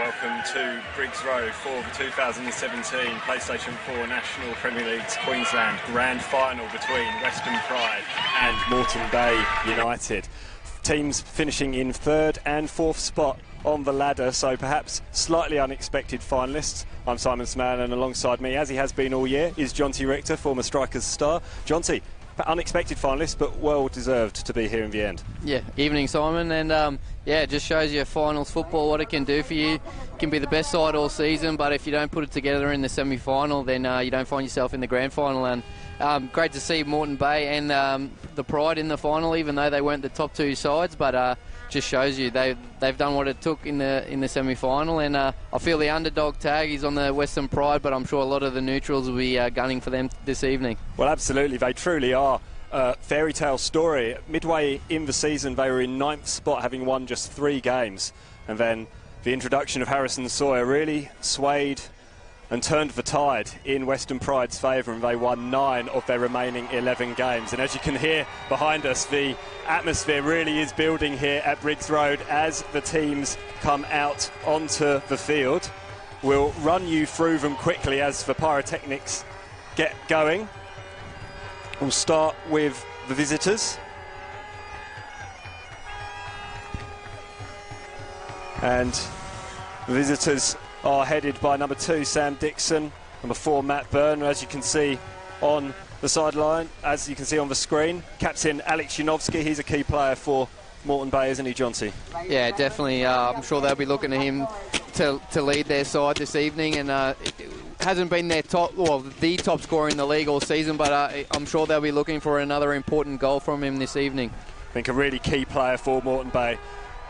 welcome to Briggs Road for the 2017 PlayStation 4 National Premier League's Queensland Grand Final between Western Pride and Moreton Bay United. Teams finishing in third and fourth spot on the ladder, so perhaps slightly unexpected finalists. I'm Simon Smann, and alongside me, as he has been all year, is Jonty Richter, former Strikers star. Jonty, unexpected finalist, but well deserved to be here in the end. Yeah, evening Simon, and it just shows you finals football, what it can do for you. It can be the best side all season, but if you don't put it together in the semi-final, then you don't find yourself in the grand final. And great to see Moreton Bay and the Pride in the final, even though they weren't the top two sides, but just shows you they've done what it took in the semi-final. And I feel the underdog tag is on the Western Pride, but I'm sure a lot of the neutrals will be gunning for them this evening. Well, absolutely, they truly are. Fairy tale story. Midway in the season, they were in ninth spot, having won just 3 games, and then the introduction of Harrison Sawyer really swayed and turned the tide in Western Pride's favour, and they won 9 of their remaining 11 games. And as you can hear behind us, the atmosphere really is building here at Briggs Road as the teams come out onto the field. We'll run you through them quickly as the pyrotechnics get going. We'll start with the visitors. And the visitors are headed by number 2, Sam Dixon, number 4, Matt Byrne, as you can see on the sideline, as you can see on the screen. Captain Alex Yanovsky, he's a key player for Moreton Bay, isn't he, Jonty? Yeah, definitely. I'm sure they'll be looking at him to lead their side this evening, and hasn't been their the top scorer in the league all season, but I'm sure they'll be looking for another important goal from him this evening. I think a really key player for Moreton Bay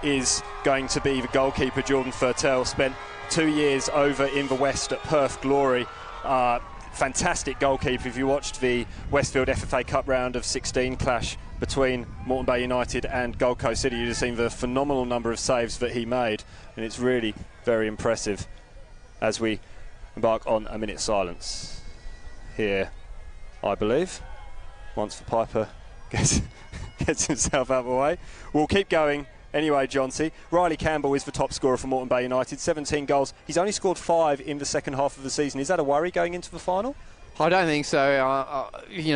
is going to be the goalkeeper, Jordan Fertel. Spent 2 years over in the West at Perth Glory. Fantastic goalkeeper. If you watched the Westfield FFA Cup round of 16 clash between Moreton Bay United and Gold Coast City, you'd have seen the phenomenal number of saves that he made, and it's really very impressive. As we embark on a minute's silence here, I believe, once the Piper gets himself out of the way. We'll keep going. Anyway, Jonty, Riley Campbell is the top scorer for Moreton Bay United, 17 goals. He's only scored 5 in the second half of the season. Is that a worry going into the final? I don't think so.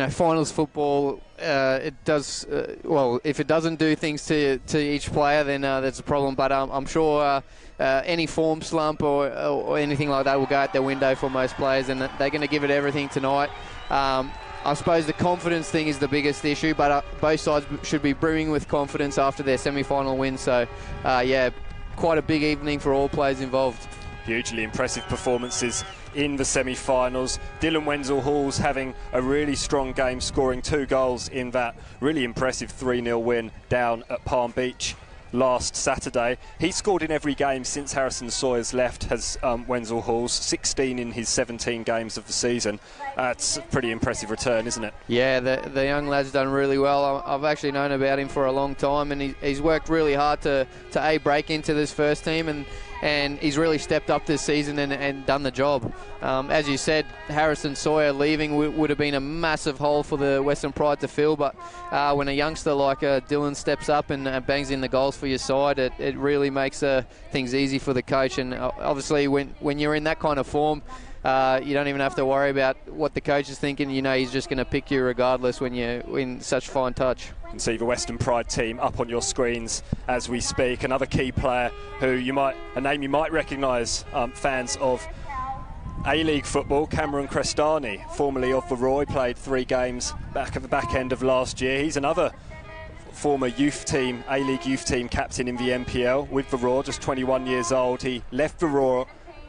Finals football, it does, if it doesn't do things to each player, then that's a problem. But I'm sure any form slump or anything like that will go out their window for most players, and they're going to give it everything tonight. I suppose the confidence thing is the biggest issue, but both sides should be brimming with confidence after their semi-final win. So, quite a big evening for all players involved. Hugely impressive performances in the semi-finals. Dylan Wenzel-Halls having a really strong game, scoring 2 goals in that really impressive 3-0 win down at Palm Beach last Saturday. He scored in every game since Harrison Sawyer's left, has Wenzel-Halls, 16 in his 17 games of the season. It's a pretty impressive return, isn't it? Yeah, the young lad's done really well. I've actually known about him for a long time, and he's worked really hard to break into this first team, and he's really stepped up this season and done the job. As you said, Harrison Sawyer leaving would have been a massive hole for the Western Pride to fill, but when a youngster like Dylan steps up and bangs in the goals for your side, it really makes things easy for the coach. And obviously when you're in that kind of form, you don't even have to worry about what the coach is thinking. You know he's just going to pick you regardless when you're in such fine touch. You can see the Western Pride team up on your screens as we speak. Another key player who a name you might recognise, fans of A-League football, Cameron Crestani, formerly of the Roy, played 3 games back at the back end of last year. He's another former youth team, A-League youth team captain in the NPL with the Raw, just 21 years old. He left the Raw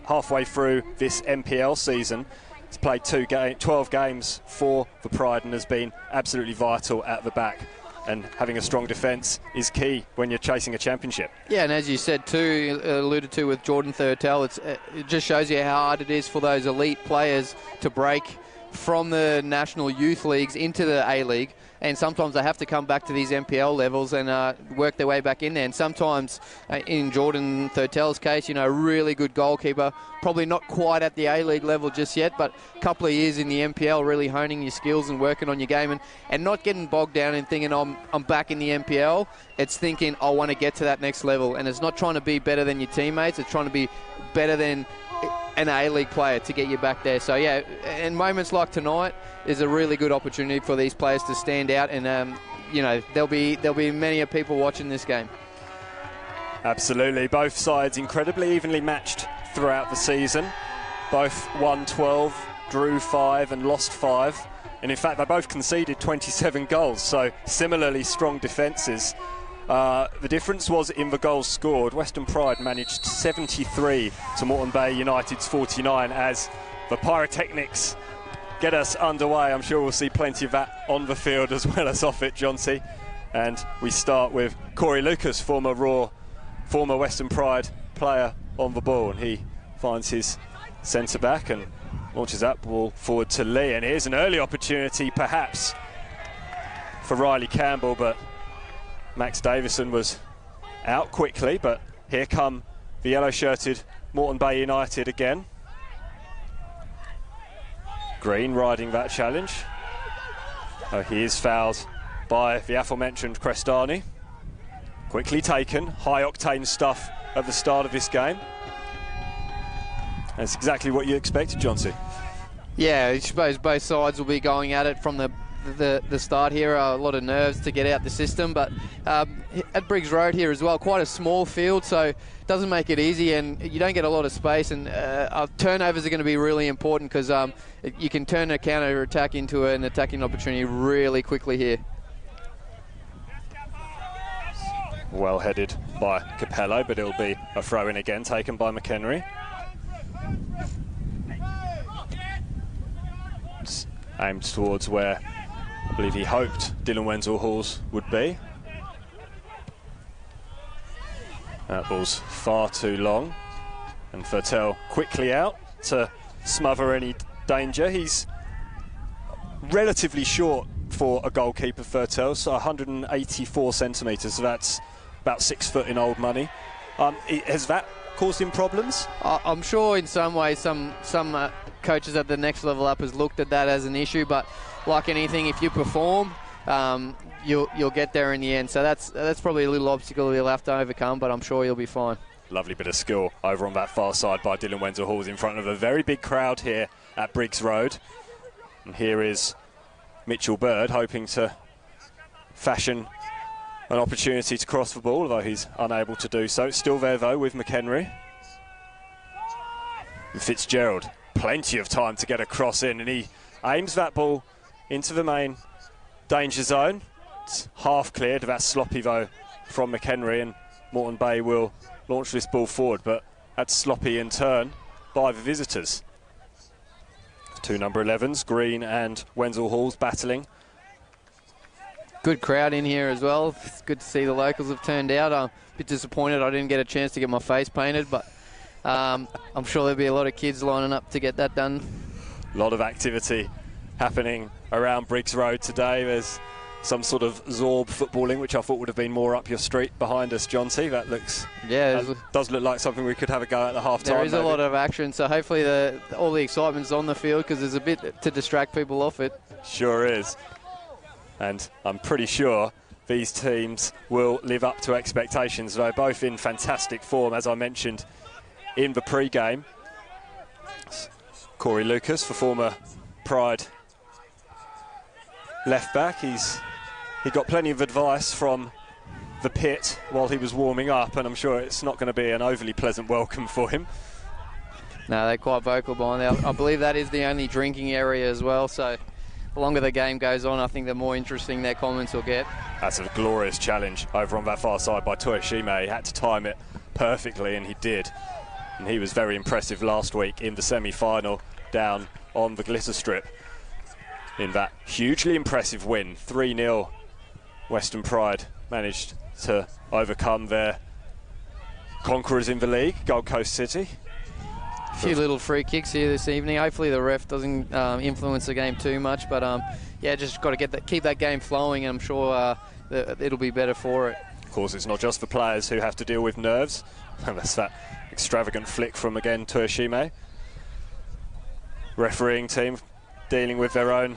halfway through this NPL season. He's played 12 games for the Pride and has been absolutely vital at the back. And having a strong defence is key when you're chasing a championship. Yeah, and as you said too, alluded to with Jordan Thurtell, it just shows you how hard it is for those elite players to break from the national youth leagues into the A-League. and sometimes they have to come back to these NPL levels and work their way back in there. And sometimes, in Jordan Thurtell's case, really good goalkeeper, probably not quite at the A-League level just yet, but a couple of years in the NPL, really honing your skills and working on your game, and not getting bogged down in thinking, I'm back in the NPL. It's thinking, I want to get to that next level, and it's not trying to be better than your teammates, it's trying to be better than an A-League player to get you back there. So yeah, and moments like tonight is a really good opportunity for these players to stand out, and there'll be many people watching this game. Absolutely, both sides incredibly evenly matched throughout the season. Both won 12, drew 5 and lost 5, and in fact they both conceded 27 goals, so similarly strong defences. The difference was in the goals scored. Western Pride managed 73 to Moreton Bay United's 49 as the pyrotechnics get us underway. I'm sure we'll see plenty of that on the field as well as off it, Johnsy. And we start with Corey Lucas, former Western Pride player, on the ball, and he finds his centre back and launches that ball forward to Lee. And here's an early opportunity perhaps for Riley Campbell, but Max Davison was out quickly. But here come the yellow-shirted Moreton Bay United again. Green riding that challenge. Oh, he is fouled by the aforementioned Crestani. Quickly taken, high-octane stuff at the start of this game. That's exactly what you expected, Johnsy. Yeah, I suppose both sides will be going at it from the start here. A lot of nerves to get out the system, but at Briggs Road here as well, quite a small field, so it doesn't make it easy, and you don't get a lot of space, and turnovers are going to be really important because you can turn a counter attack into an attacking opportunity really quickly here. Well headed by Capello, but it'll be a throw in again, taken by McHenry. It's aimed towards where I believe he hoped Dylan Wenzel-Halls would be. That ball's far too long, and Thurtell quickly out to smother any danger. He's relatively short for a goalkeeper, Thurtell, so 184 centimetres, so that's about 6 foot in old money. Has that caused him problems? I'm sure in some ways some coaches at the next level up has looked at that as an issue, but like anything, if you perform, you'll get there in the end. So that's probably a little obstacle he'll have to overcome, but I'm sure he'll be fine. Lovely bit of skill over on that far side by Dylan Wenzel-Halls in front of a very big crowd here at Briggs Road. And here is Mitchell Bird hoping to fashion an opportunity to cross the ball, although he's unable to do so. It's still there though with McHenry. And Fitzgerald, plenty of time to get a cross in, and he aims that ball into the main danger zone. It's half cleared, that's sloppy though from McHenry, and Moreton Bay will launch this ball forward, but that's sloppy in turn by the visitors. Two number 11s, Green and Wenzel-Halls battling. Good crowd in here as well. It's good to see the locals have turned out. I'm a bit disappointed I didn't get a chance to get my face painted, but I'm sure there'll be a lot of kids lining up to get that done. A lot of activity happening around Briggs Road today. There's some sort of Zorb footballing, which I thought would have been more up your street behind us, Johnsy. That looks, does look like something we could have a go at the half time. There is a lot of action, so hopefully all the excitement's on the field, because there's a bit to distract people off it. Sure is. And I'm pretty sure these teams will live up to expectations. They're both in fantastic form, as I mentioned in the pre-game. Corey Lucas, the former Pride left-back, he got plenty of advice from the pit while he was warming up, and I'm sure it's not going to be an overly pleasant welcome for him. No, they're quite vocal behind there. I believe that is the only drinking area as well, so the longer the game goes on, I think the more interesting their comments will get. That's a glorious challenge over on that far side by Toyoshima. He had to time it perfectly, and he did. And he was very impressive last week in the semi-final down on the glitter strip in that hugely impressive win. 3-0 Western Pride managed to overcome their conquerors in the league, Gold Coast City. A few little free kicks here this evening. Hopefully the ref doesn't influence the game too much, but yeah, just got to keep that game flowing, and I'm sure it'll be better for it. Of course, it's not just for players who have to deal with nerves. That's that extravagant flick from, again, Toyoshime. Refereeing team dealing with their own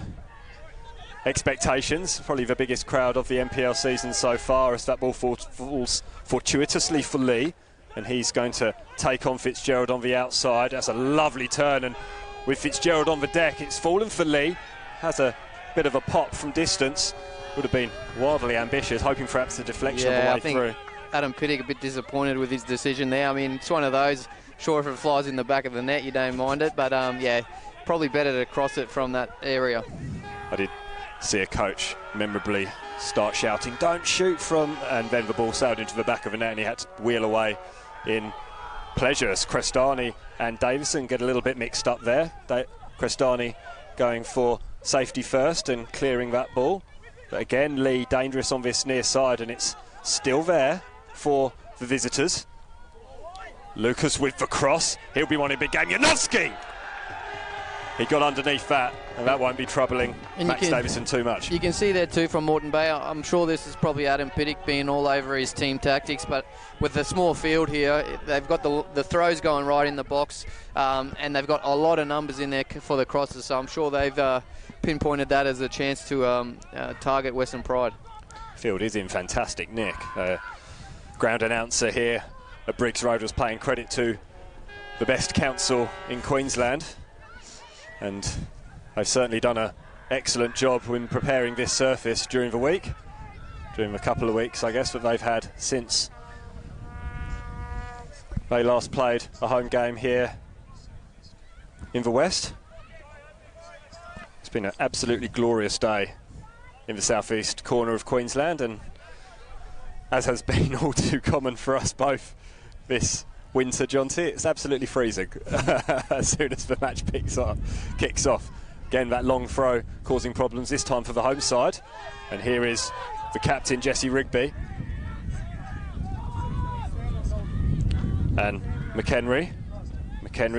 expectations. Probably the biggest crowd of the NPL season so far, as that ball falls fortuitously for Lee, and he's going to take on Fitzgerald on the outside. That's a lovely turn, and with Fitzgerald on the deck, it's fallen for Lee. Has a bit of a pop from distance. Would have been wildly ambitious, hoping perhaps the deflection on the way through. Adam Pittick a bit disappointed with his decision there. I mean, it's one of those, sure, if it flies in the back of the net, you don't mind it, but yeah, probably better to cross it from that area. I did see a coach memorably start shouting, "Don't shoot from," and then the ball sailed into the back of the net and he had to wheel away in pleasure. Crestani and Davison get a little bit mixed up there. Crestani going for safety first and clearing that ball. But again, Lee dangerous on this near side, and it's still there for the visitors. Lucas with the cross. He'll be wanting a big game. Janowski! He got underneath that, and that won't be troubling Max Davison too much. You can see there too from Moreton Bay. I'm sure this is probably Adam Pittick being all over his team tactics, but with the small field here, they've got the throws going right in the box, and they've got a lot of numbers in there for the crosses, so I'm sure they've pinpointed that as a chance to target Western Pride. Field is in fantastic nick. Ground announcer here at Briggs Road was paying credit to the best council in Queensland, and they've certainly done an excellent job when preparing this surface during the week, during a couple of weeks, I guess, that they've had since they last played a home game here in the West. It's been an absolutely glorious day in the southeast corner of Queensland, and as has been all too common for us both this winter, John T, it's absolutely freezing as soon as the match kicks off. Again, that long throw causing problems, this time for the home side. And here is the captain, Jesse Rigby. And McHenry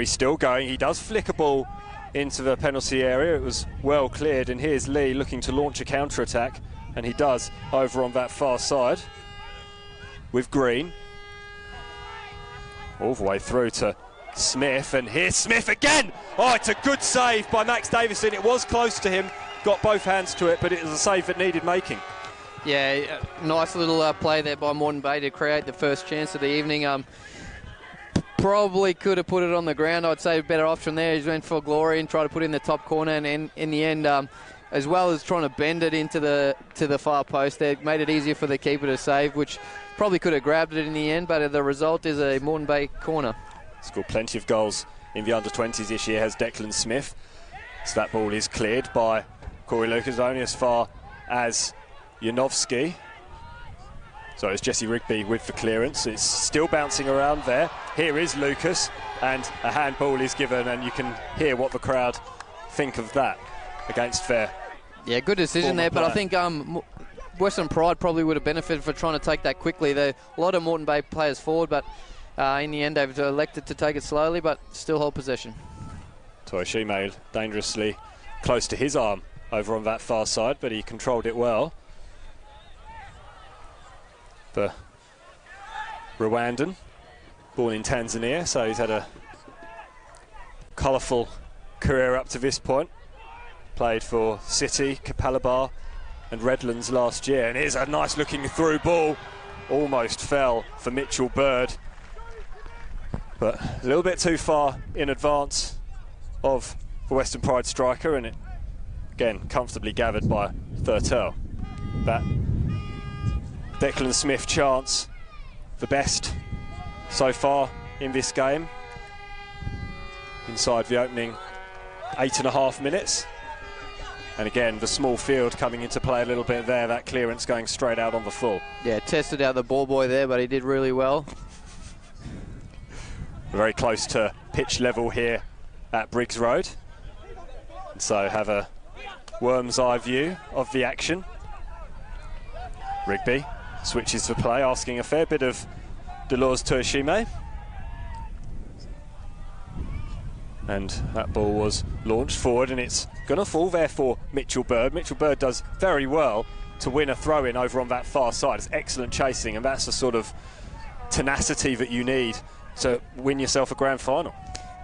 still going. He does flick a ball into the penalty area. It was well cleared, and here's Lee looking to launch a counter-attack, and he does over on that far side with Green. All the way through to Smith, and here's Smith again! Oh, it's a good save by Max Davison. It was close to him, got both hands to it, but it was a save that needed making. Yeah, nice little play there by Moreton Bay to create the first chance of the evening. Probably could have put it on the ground. I'd say a better option there. He went for glory and tried to put it in the top corner, and in the end, as well as trying to bend it into the far post there, made it easier for the keeper to save, which probably could have grabbed it in the end, but the result is a Moreton Bay corner. Scored plenty of goals in the under-20s this year, has Declan Smith. So that ball is cleared by Corey Lucas, only as far as Janowski. So it's Jesse Rigby with the clearance. It's still bouncing around there. Here is Lucas, and a handball is given, and you can hear what the crowd think of that against their... Yeah, good decision there, player. But I think Western Pride probably would have benefited for trying to take that quickly. There are a lot of Moreton Bay players forward, but in the end they've elected to take it slowly, but still hold possession. Toyoshime dangerously close to his arm over on that far side, but he controlled it well. The Rwandan, born in Tanzania, so he's had a colourful career up to this point. Played for City, Kapalabar and Redlands last year, and here's a nice looking through ball. Almost fell for Mitchell Bird, but a little bit too far in advance of the Western Pride striker, and it again comfortably gathered by Thurtell. That Declan Smith chance, the best so far in this game, inside the opening 8.5 minutes. And again, the small field coming into play a little bit there, that clearance going straight out on the full. Yeah, tested out the ball boy there, but he did really well. Very close to pitch level here at Briggs Road. And so have a worm's eye view of the action. Rigby switches to play, asking a fair bit of Delors Toyoshime. And that ball was launched forward, and it's going to fall there for Mitchell Bird. Mitchell Bird does very well to win a throw-in over on that far side. It's excellent chasing, and that's the sort of tenacity that you need to win yourself a grand final.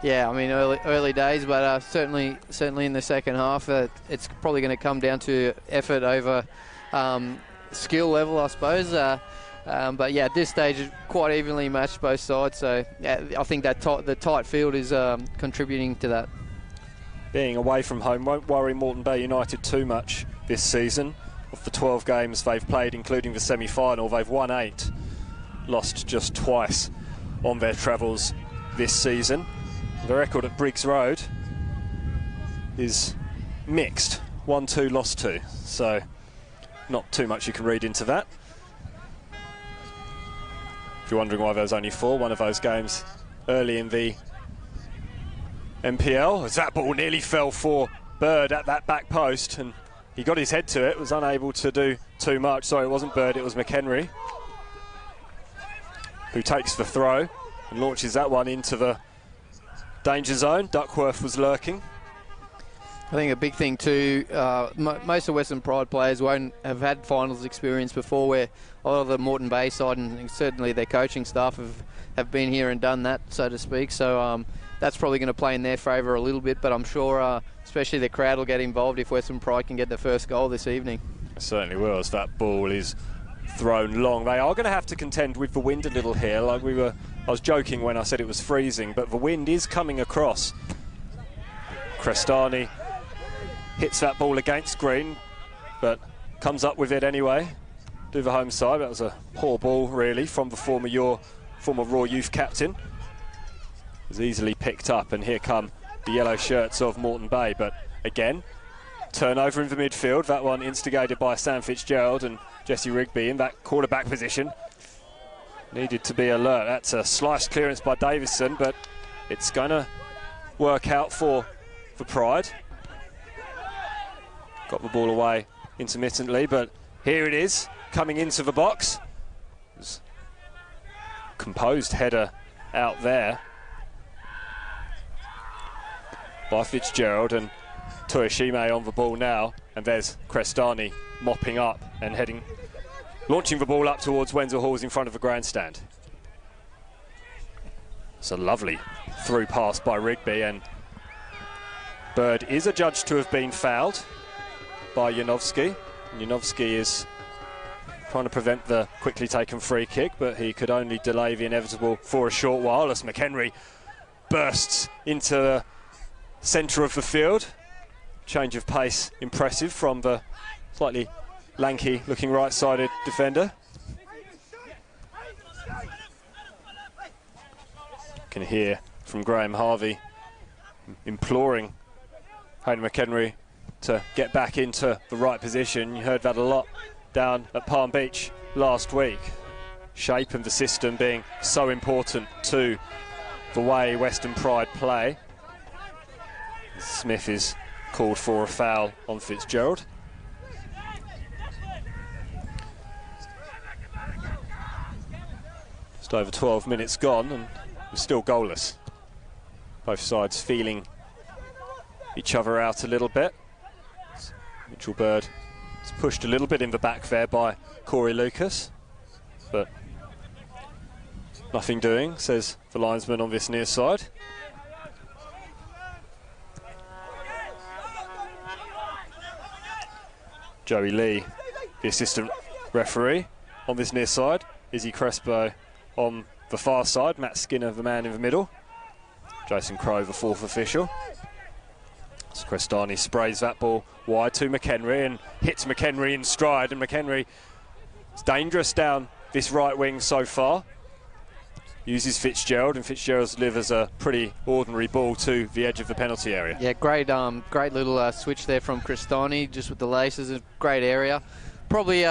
Yeah, I mean, early days, but certainly in the second half, it's probably going to come down to effort over skill level, I suppose. But yeah, at this stage, it's quite evenly matched both sides. So yeah, I think that the tight field is contributing to that. Being away from home won't worry Moreton Bay United too much this season. Of the 12 games they've played, including the semi-final, they've won 8, lost just twice on their travels this season. The record at Briggs Road is mixed, 1-2, lost 2. So not too much you can read into that. If you're wondering why there was only 4, one of those games early in the NPL, as that ball nearly fell for Bird at that back post, and he got his head to it, was unable to do too much. Sorry, it wasn't Bird, it was McHenry, who takes the throw and launches that one into the danger zone. Duckworth was lurking. I think a big thing too, most of Western Pride players won't have had finals experience before, where a lot of the Moreton Bay side and certainly their coaching staff have been here and done that, so to speak. So that's probably going to play in their favour a little bit, but I'm sure especially the crowd will get involved if Western Pride can get the first goal this evening. It certainly will, as that ball is thrown long. They are going to have to contend with the wind a little here. I was joking when I said it was freezing, but the wind is coming across. Crestani hits that ball against green, but comes up with it anyway. Do the home side. That was a poor ball, really, from the former Raw youth captain. It was easily picked up, and here come the yellow shirts of Moreton Bay. But again, turnover in the midfield. That one instigated by Sam Fitzgerald and Jesse Rigby in that quarterback position. Needed to be alert. That's a slice clearance by Davison, but it's going to work out for Pride. Got the ball away intermittently, but here it is, coming into the box. Composed header out there by Fitzgerald, and Toyoshime on the ball now, and there's Crestani mopping up and launching the ball up towards Wenzel Halls in front of the grandstand. It's a lovely through pass by Rigby, and Bird is adjudged to have been fouled by Janowski. Janowski is trying to prevent the quickly taken free kick, but he could only delay the inevitable for a short while as McHenry bursts into the centre of the field. Change of pace impressive from the slightly lanky looking right-sided defender. You can hear from Graham Harvey imploring Hayden McHenry to get back into the right position. You heard that a lot down at Palm Beach last week. Shape and the system being so important to the way Western Pride play. Smith is called for a foul on Fitzgerald. Just over 12 minutes gone, and we're still goalless. Both sides feeling each other out a little bit. Mitchell Bird is pushed a little bit in the back there by Corey Lucas, but nothing doing, says the linesman on this near side. Joey Lee, the assistant referee, on this near side. Izzy Crespo on the far side. Matt Skinner, the man in the middle. Jason Crowe, the fourth official. So Crestani sprays that ball wide to McHenry and hits McHenry in stride, and McHenry is dangerous down this right wing so far. Uses Fitzgerald, and Fitzgerald delivers a pretty ordinary ball to the edge of the penalty area. Yeah, great little switch there from Crestani, just with the laces, a great area. Probably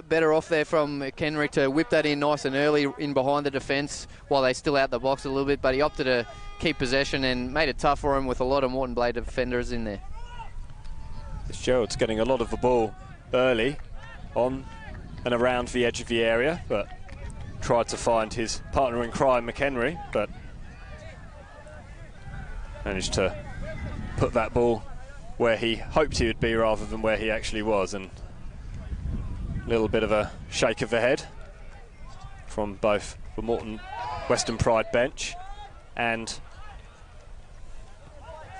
better off there from McHenry to whip that in nice and early in behind the defence while they still out the box a little bit, but he opted to keep possession and made it tough for him with a lot of Moreton Bay defenders in there. Fitzgerald's getting a lot of the ball early on and around the edge of the area, but tried to find his partner in crime, McHenry, but managed to put that ball where he hoped he would be rather than where he actually was, and a little bit of a shake of the head from both the Moreton Western Pride bench and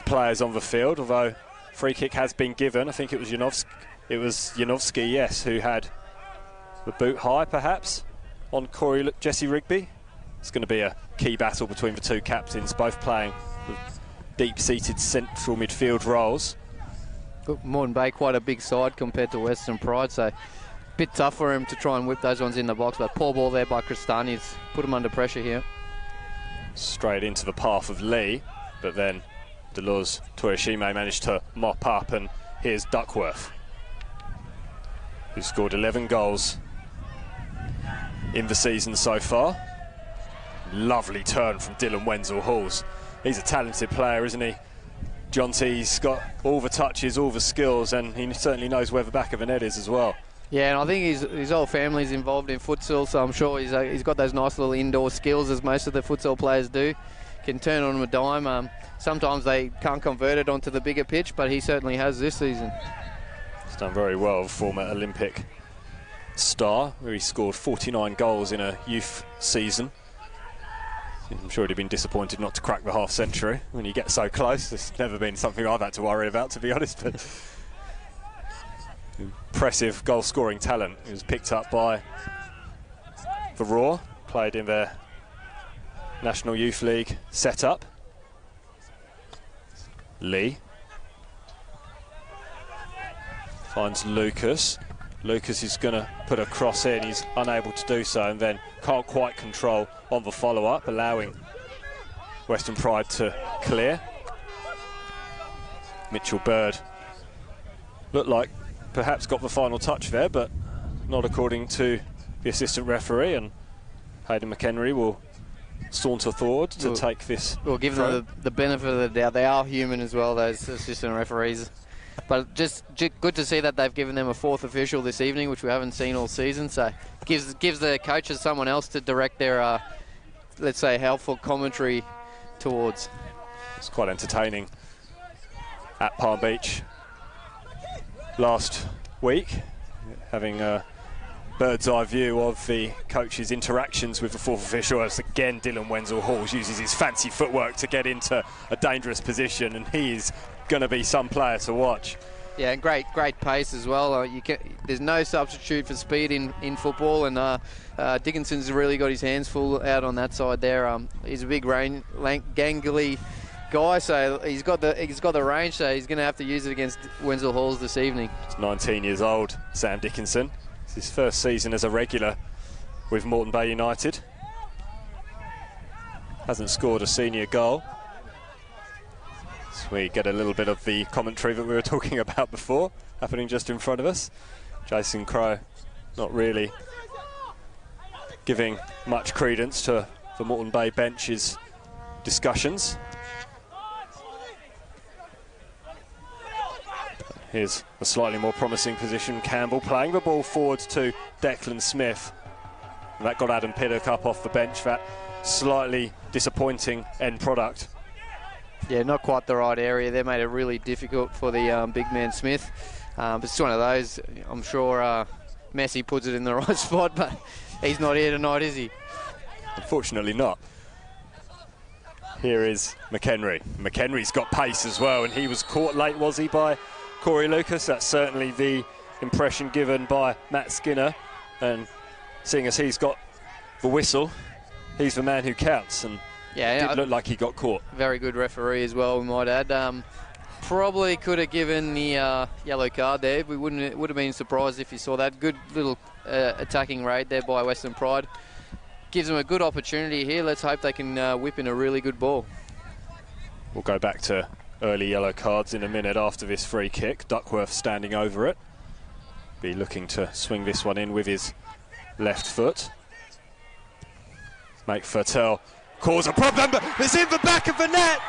players on the field, although free kick has been given. I think it was Janowski, yes, who had the boot high perhaps on Jesse Rigby. It's going to be a key battle between the two captains, both playing deep-seated central midfield roles. Moreton Bay quite a big side compared to Western Pride, so a bit tough for him to try and whip those ones in the box, but poor ball there by Cristani's put him under pressure here. Straight into the path of Lee, but then Deleuze Toyoshime managed to mop up, and here's Duckworth, who scored 11 goals in the season so far. Lovely turn from Dylan Wenzel-Halls. He's a talented player, isn't he? Jonty's got all the touches, all the skills, and he certainly knows where the back of the net is as well. Yeah, and I think his whole family's involved in futsal, so I'm sure he's got those nice little indoor skills, as most of the futsal players do. Can turn on a dime. Sometimes they can't convert it onto the bigger pitch, but he certainly has this season. He's done very well, former Olympic star, where he scored 49 goals in a youth season. I'm sure he'd have been disappointed not to crack the half century when you get so close. It's never been something I've had to worry about, to be honest, but impressive goal scoring talent. He was picked up by the Raw, played in their National Youth League setup. Lee finds Lucas. Lucas is going to put a cross in. He's unable to do so, and then can't quite control on the follow-up, allowing Western Pride to clear. Mitchell Bird looked like perhaps got the final touch there, but not according to the assistant referee, and Hayden McHenry will saunter forward to take this. We'll give them the benefit of the doubt. They are human as well, those assistant referees. But just good to see that they've given them a fourth official this evening, which we haven't seen all season. So gives the coaches someone else to direct their, let's say, helpful commentary towards. It's quite entertaining at Palm Beach last week, having a bird's eye view of the coach's interactions with the fourth official, as again Dylan Wenzel-Halls uses his fancy footwork to get into a dangerous position, and he is going to be some player to watch. Yeah, and great pace as well. There's no substitute for speed in football, and Dickinson's really got his hands full out on that side there. He's a big gangly guy, so he's got the range, so he's going to have to use it against Wenzel-Halls this evening. He's 19 years old, Sam Dickinson. It's his first season as a regular with Moreton Bay United. Hasn't scored a senior goal. So we get a little bit of the commentary that we were talking about before happening just in front of us. Jason Crow not really giving much credence to the Moreton Bay bench's discussions. Here's a slightly more promising position. Campbell playing the ball forwards to Declan Smith. And that got Adam Piddock up off the bench. That slightly disappointing end product. Yeah, not quite the right area. They made it really difficult for the big man Smith. But it's one of those, I'm sure Messi puts it in the right spot, but he's not here tonight, is he? Unfortunately not. Here is McHenry. McHenry's got pace as well, and he was caught late, was he, by Corey Lucas? That's certainly the impression given by Matt Skinner, and seeing as he's got the whistle, he's the man who counts, and it did look like he got caught. Very good referee as well, we might add. Probably could have given the yellow card there. We would have been surprised if you saw that. Good little attacking raid there by Western Pride. Gives them a good opportunity here. Let's hope they can whip in a really good ball. We'll go back to early yellow cards in a minute after this free kick. Duckworth standing over it. Be looking to swing this one in with his left foot. Make Fertel cause a problem, but it's in the back of the net.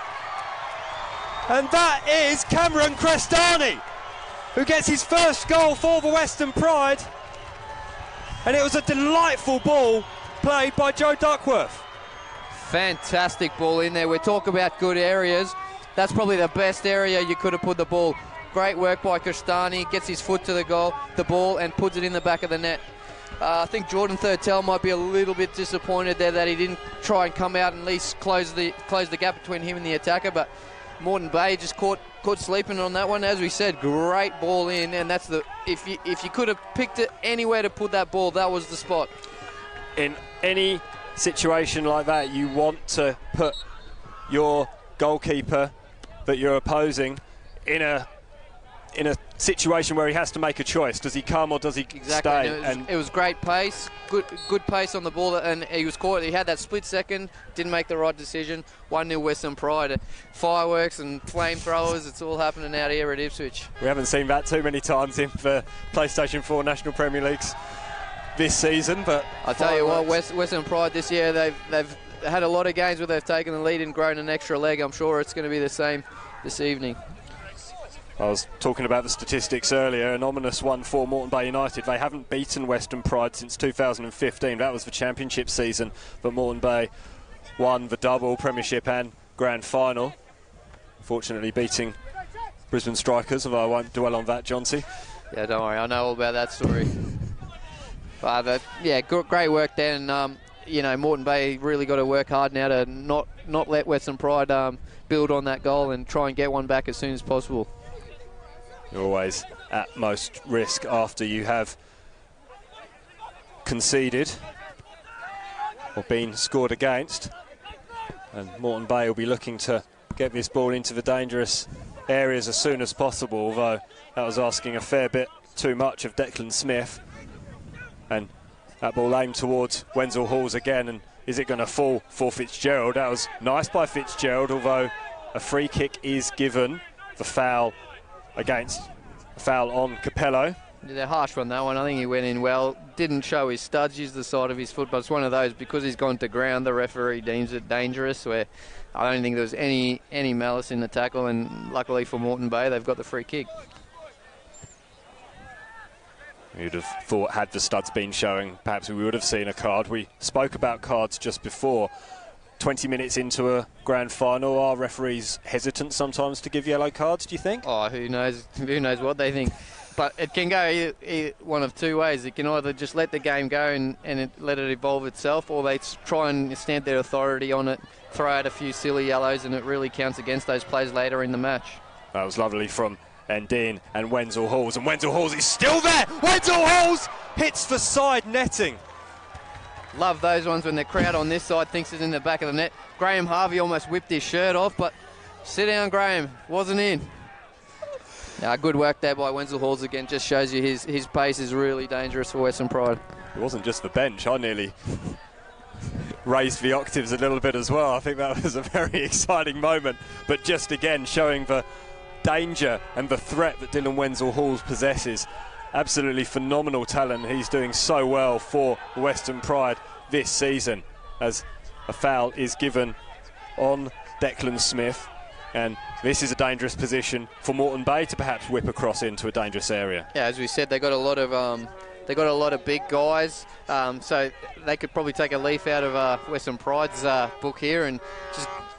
And that is Cameron Crestani, who gets his first goal for the Western Pride. And it was a delightful ball played by Joe Duckworth. Fantastic ball in there. We're talking about good areas. That's probably the best area you could have put the ball. Great work by Kostani, gets his foot to the ball and puts it in the back of the net. I think Jordan Thurtell might be a little bit disappointed there that he didn't try and come out and at least close the gap between him and the attacker, but Moreton Bay just caught sleeping on that one. As we said, great ball in, and that's if you could have picked it anywhere to put that ball, that was the spot. In any situation like that, you want to put your goalkeeper that you're opposing in a situation where he has to make a choice. Does he come or does he stay? It was great pace, good pace on the ball, and he was caught. He had that split second, didn't make the right decision. 1-0 Western Pride. Fireworks and flamethrowers, it's all happening out here at Ipswich. We haven't seen that too many times in for PlayStation 4 National Premier Leagues this season, but I tell you what, Western Pride this year, they've had a lot of games where they've taken the lead and grown an extra leg. I'm sure it's going to be the same this evening. I was talking about the statistics earlier, an ominous one for Moreton Bay United. They haven't beaten Western Pride since 2015. That was the championship season, but Moreton Bay won the double, Premiership and Grand Final. Fortunately beating Brisbane Strikers, although I won't dwell on that, Johnsy. Yeah, don't worry, I know all about that story. But yeah, great work there, and Moreton Bay really got to work hard now to not let Western Pride build on that goal and try and get one back as soon as possible. You're always at most risk after you have conceded or been scored against. And Moreton Bay will be looking to get this ball into the dangerous areas as soon as possible, although that was asking a fair bit too much of Declan Smith. And that ball aimed towards Wenzel Halls again, and is it going to fall for Fitzgerald? That was nice by Fitzgerald, although a free kick is given. The foul on Capello. Yeah, harsh one, that one. I think he went in well. Didn't show his studs, used the side of his foot, but it's one of those, because he's gone to ground, the referee deems it dangerous, where I don't think there was any malice in the tackle, and luckily for Moreton Bay, they've got the free kick. You'd have thought, had the studs been showing, perhaps we would have seen a card. We spoke about cards just before. 20 minutes into a grand final, are referees hesitant sometimes to give yellow cards, do you think? Oh, who knows what they think. But it can go one of two ways. It can either just let the game go and let it evolve itself, or they try and stamp their authority on it, throw out a few silly yellows, and it really counts against those players later in the match. That was lovely from Endine and Wenzel Halls, and Wenzel Halls is still there! Wenzel Halls hits the side netting. Love those ones when the crowd on this side thinks it's in the back of the net. Graham Harvey almost whipped his shirt off, but sit down, Graham. Wasn't in. Good work there by Wenzel Halls again. Just shows you his pace is really dangerous for Western Pride. It wasn't just the bench. I nearly raised the octaves a little bit as well. I think that was a very exciting moment. But just again showing the danger and the threat that Dylan Wenzel Halls possesses. Absolutely phenomenal talent. He's doing so well for Western Pride this season, as a foul is given on Declan Smith, and this is a dangerous position for Moreton Bay to perhaps whip across into a dangerous area. Yeah, as we said, they got a lot of big guys, so they could probably take a leaf out of Western Pride's book here, and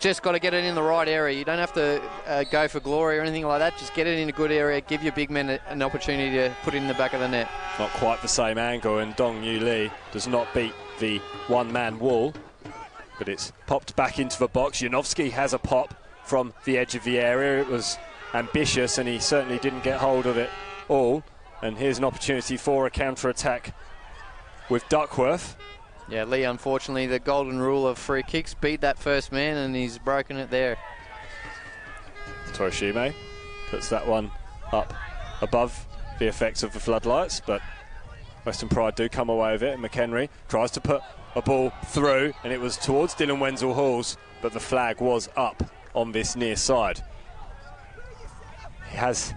just got to get it in the right area. You don't have to go for glory or anything like that. Just get it in a good area, give your big men an opportunity to put it in the back of the net. Not quite the same angle, and Dong Yu Lee does not beat the one-man wall, but it's popped back into the box. Janowski has a pop from the edge of the area. It was ambitious, and he certainly didn't get hold of it all. And here's an opportunity for a counter-attack with Duckworth. Yeah, Lee, unfortunately, the golden rule of free kicks, beat that first man, and he's broken it there. Torishime puts that one up above the effects of the floodlights, but Western Pride do come away with it, and McHenry tries to put a ball through, and it was towards Dylan Wenzel Halls, but the flag was up on this near side. He has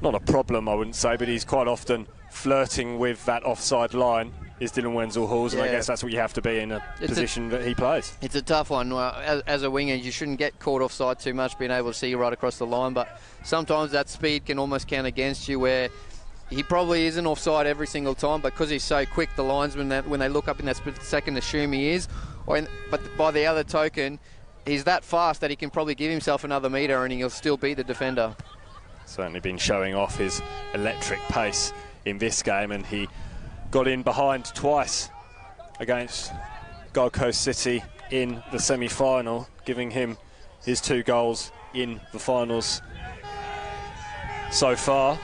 not a problem, I wouldn't say, but he's quite often flirting with that offside line, is Dylan Wenzel Halls, and I guess that's what you have to be in a position that he plays. It's a tough one. As a winger, you shouldn't get caught offside too much, being able to see right across the line, but sometimes that speed can almost count against you, where he probably isn't offside every single time, but because he's so quick, the linesmen, when they look up in that split second, assume he is. But by the other token, he's that fast that he can probably give himself another metre and he'll still beat the defender. Certainly been showing off his electric pace in this game, and he got in behind twice against Gold Coast City in the semi-final, giving him his 2 goals in the finals so far.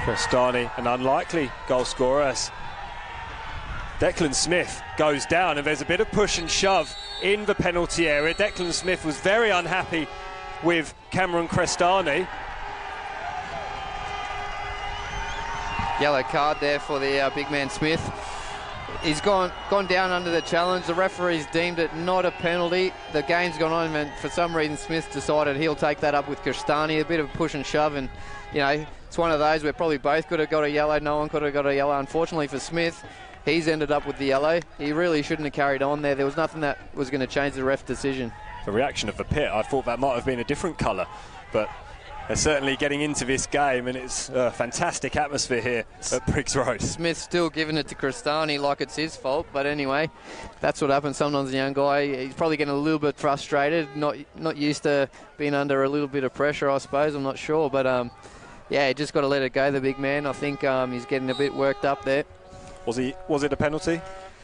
Crestani, an unlikely goal scorer, as Declan Smith goes down, and there's a bit of push and shove in the penalty area. Declan Smith was very unhappy with Cameron Crestani. Yellow card there for the big man Smith. He's gone down under the challenge. The referee's deemed it not a penalty. The game's gone on, and for some reason Smith decided he'll take that up with Crestani. A bit of push and shove, and you know, it's one of those where probably both could have got a yellow. No one could have got a yellow. Unfortunately for Smith, he's ended up with the yellow. He really shouldn't have carried on there. There was nothing that was going to change the ref decision. The reaction of the pit, I thought that might have been a different colour, but they're certainly getting into this game, and it's a fantastic atmosphere here at Briggs Road. Smith's still giving it to Crestani like it's his fault, but anyway, that's what happens sometimes. A young guy, he's probably getting a little bit frustrated, not used to being under a little bit of pressure, I suppose. I'm not sure, but yeah, just got to let it go, the big man. I think he's getting a bit worked up there. Was it a penalty,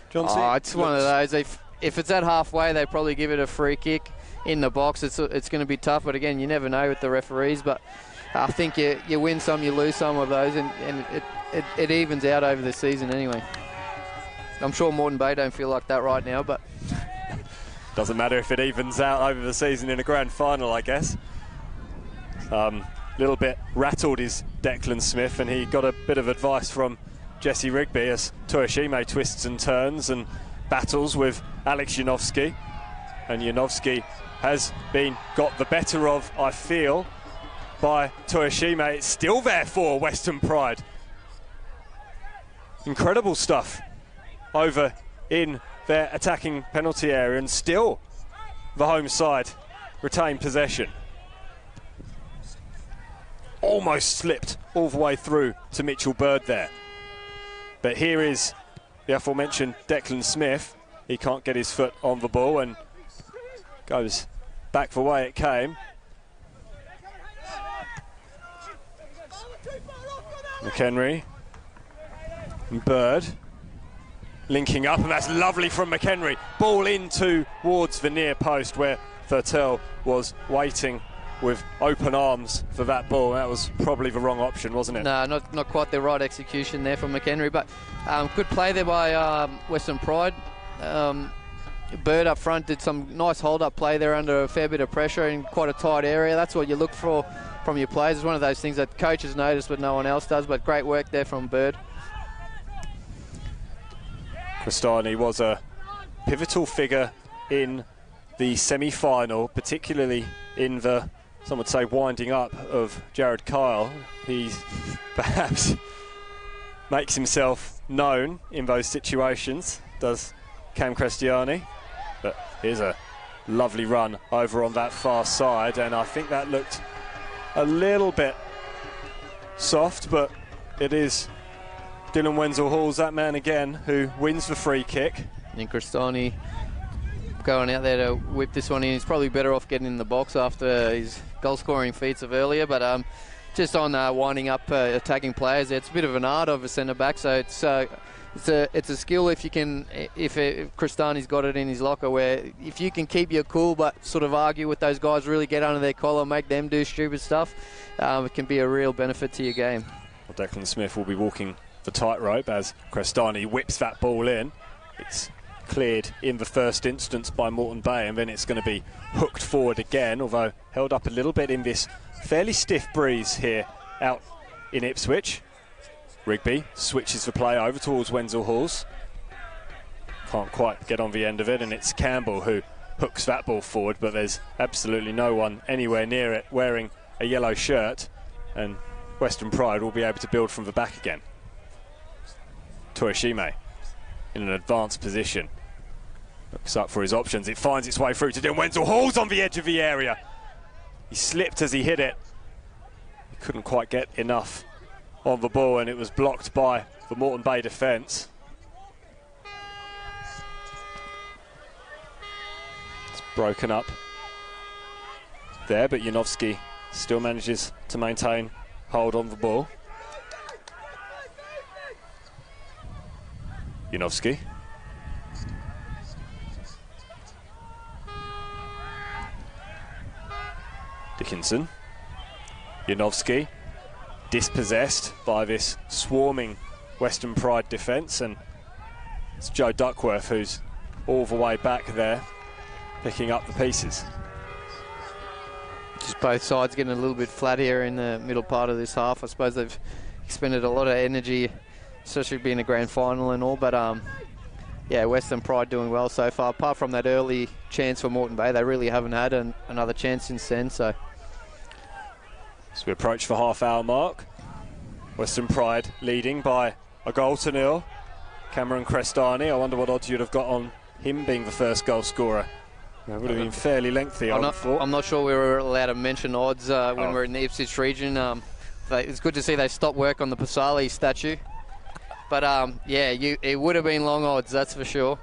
Johnson? Oh, it's one of those. If it's at halfway, they probably give it a free kick. In the box, it's going to be tough, but again, you never know with the referees. But I think you win some, you lose some of those, and it evens out over the season anyway. I'm sure Moreton Bay don't feel like that right now, but doesn't matter if it evens out over the season in a grand final, I guess. Little bit rattled is Declan Smith, and he got a bit of advice from Jesse Rigby as Toyoshime twists and turns and battles with Alex Janowski, and Janowski has been got the better of, I feel, by Toyoshime. It's still there for Western Pride. Incredible stuff over in their attacking penalty area, and still the home side retain possession. Almost slipped all the way through to Mitchell Bird there. But here is the aforementioned Declan Smith. He can't get his foot on the ball and goes back the way it came. McHenry and Bird linking up, and that's lovely from McHenry. Ball in towards the near post where Thurtell was waiting with open arms for that ball. That was probably the wrong option, wasn't it? No, not quite the right execution there from McHenry, but good play there by Western Pride. Bird up front did some nice hold-up play there under a fair bit of pressure in quite a tight area. That's what you look for from your players. It's one of those things that coaches notice but no one else does, but great work there from Bird. Crestani was a pivotal figure in the semi-final, particularly in the, some would say, winding up of Jared Kyle. He perhaps makes himself known in those situations, does Cam Crestani. But here's a lovely run over on that far side, and I think that looked a little bit soft, but it is Dylan Wenzel-Halls, that man again, who wins the free kick. And Crestani going out there to whip this one in. He's probably better off getting in the box after his goal-scoring feats of earlier, but just on winding up attacking players, it's a bit of an art of a centre-back, so it's a skill if you can, if Crestani's got it in his locker, where if you can keep your cool but sort of argue with those guys, really get under their collar, make them do stupid stuff, it can be a real benefit to your game. Well, Declan Smith will be walking the tightrope as Crestani whips that ball in. It's cleared in the first instance by Moreton Bay, and then it's going to be hooked forward again, although held up a little bit in this fairly stiff breeze here out in Ipswich. Rigby switches the play over towards Wenzel-Halls. Can't quite get on the end of it, and it's Campbell who hooks that ball forward, but there's absolutely no one anywhere near it wearing a yellow shirt, and Western Pride will be able to build from the back again. Toyoshime in an advanced position. Looks up for his options. It finds its way through to Dylan Wenzel-Halls on the edge of the area. He slipped as he hit it. He couldn't quite get enough on the ball, and it was blocked by the Moreton Bay defence. broken up there, but Janowski still manages to maintain hold on the ball. Janowski. Dickinson. Janowski dispossessed by this swarming Western Pride defence, and it's Joe Duckworth who's all the way back there picking up the pieces. Just both sides getting a little bit flat here in the middle part of this half. I suppose they've expended a lot of energy, especially being a grand final and all, but yeah, Western Pride doing well so far. Apart from that early chance for Moreton Bay, they really haven't had another chance since then. So as we approach the half-hour mark, Western Pride leading by a goal to nil. Cameron Crestani, I wonder what odds you'd have got on him being the first goal scorer. It would have been fairly lengthy, I thought. I'm not sure we were allowed to mention odds when we're in the Ipswich region. It's good to see they stopped work on the Pasali statue. But yeah, it would have been long odds, that's for sure.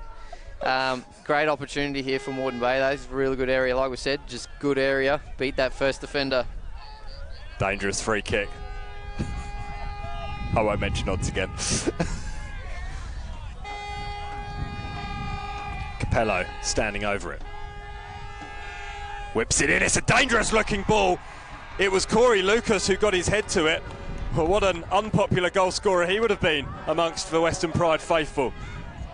Great opportunity here for Moreton Bay. That's a really good area, like we said, just good area. Beat that first defender. Dangerous free kick. I won't mention odds again. Capello standing over it. Whips it in. It's a dangerous looking ball. It was Corey Lucas who got his head to it. Well, what an unpopular goal scorer he would have been amongst the Western Pride faithful.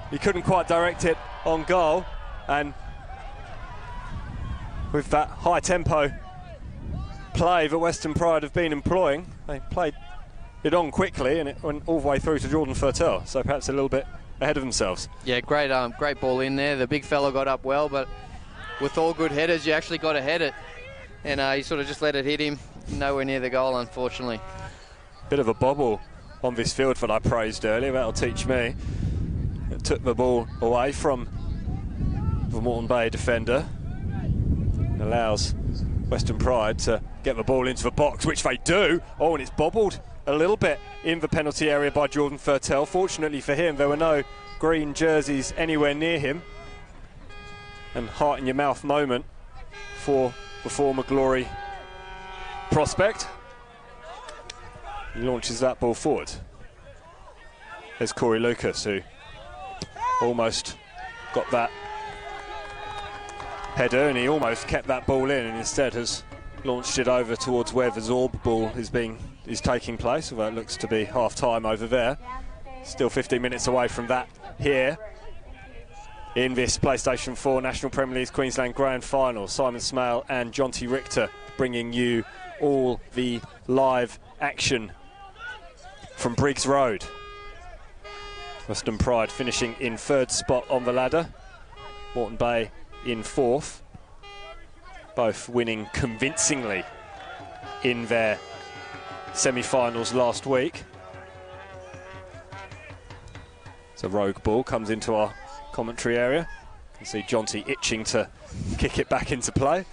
He couldn't quite direct it on goal, and with that high tempo play that Western Pride have been employing, they played it on quickly and it went all the way through to Jordan Fertel, so perhaps a little bit ahead of themselves. Yeah, great ball in there. The big fella got up well, but with all good headers, you actually got to head it, and he sort of just let it hit him. Nowhere near the goal, unfortunately. Bit of a bobble on this field that I praised earlier. That'll teach me. It took the ball away from the Moreton Bay defender. It allows Western Pride to get the ball into the box, which they do. Oh, and it's bobbled a little bit in the penalty area by Jordan Fertel. Fortunately for him, there were no green jerseys anywhere near him. And heart in your mouth moment for the former Glory prospect. He launches that ball forward. There's Corey Lucas, who almost got that header, and he almost kept that ball in, and instead has launched it over towards where the Zorb ball is taking place, although it looks to be half-time over there. Still 15 minutes away from that here in this PlayStation 4 National Premier League Queensland Grand Final. Simon Smale and Jonty Richter bringing you all the live action from Briggs Road. Western Pride finishing in third spot on the ladder. Moreton Bay in fourth. Both winning convincingly in their semi-finals last week. So rogue ball comes into our commentary area. You can see Jonty itching to kick it back into play.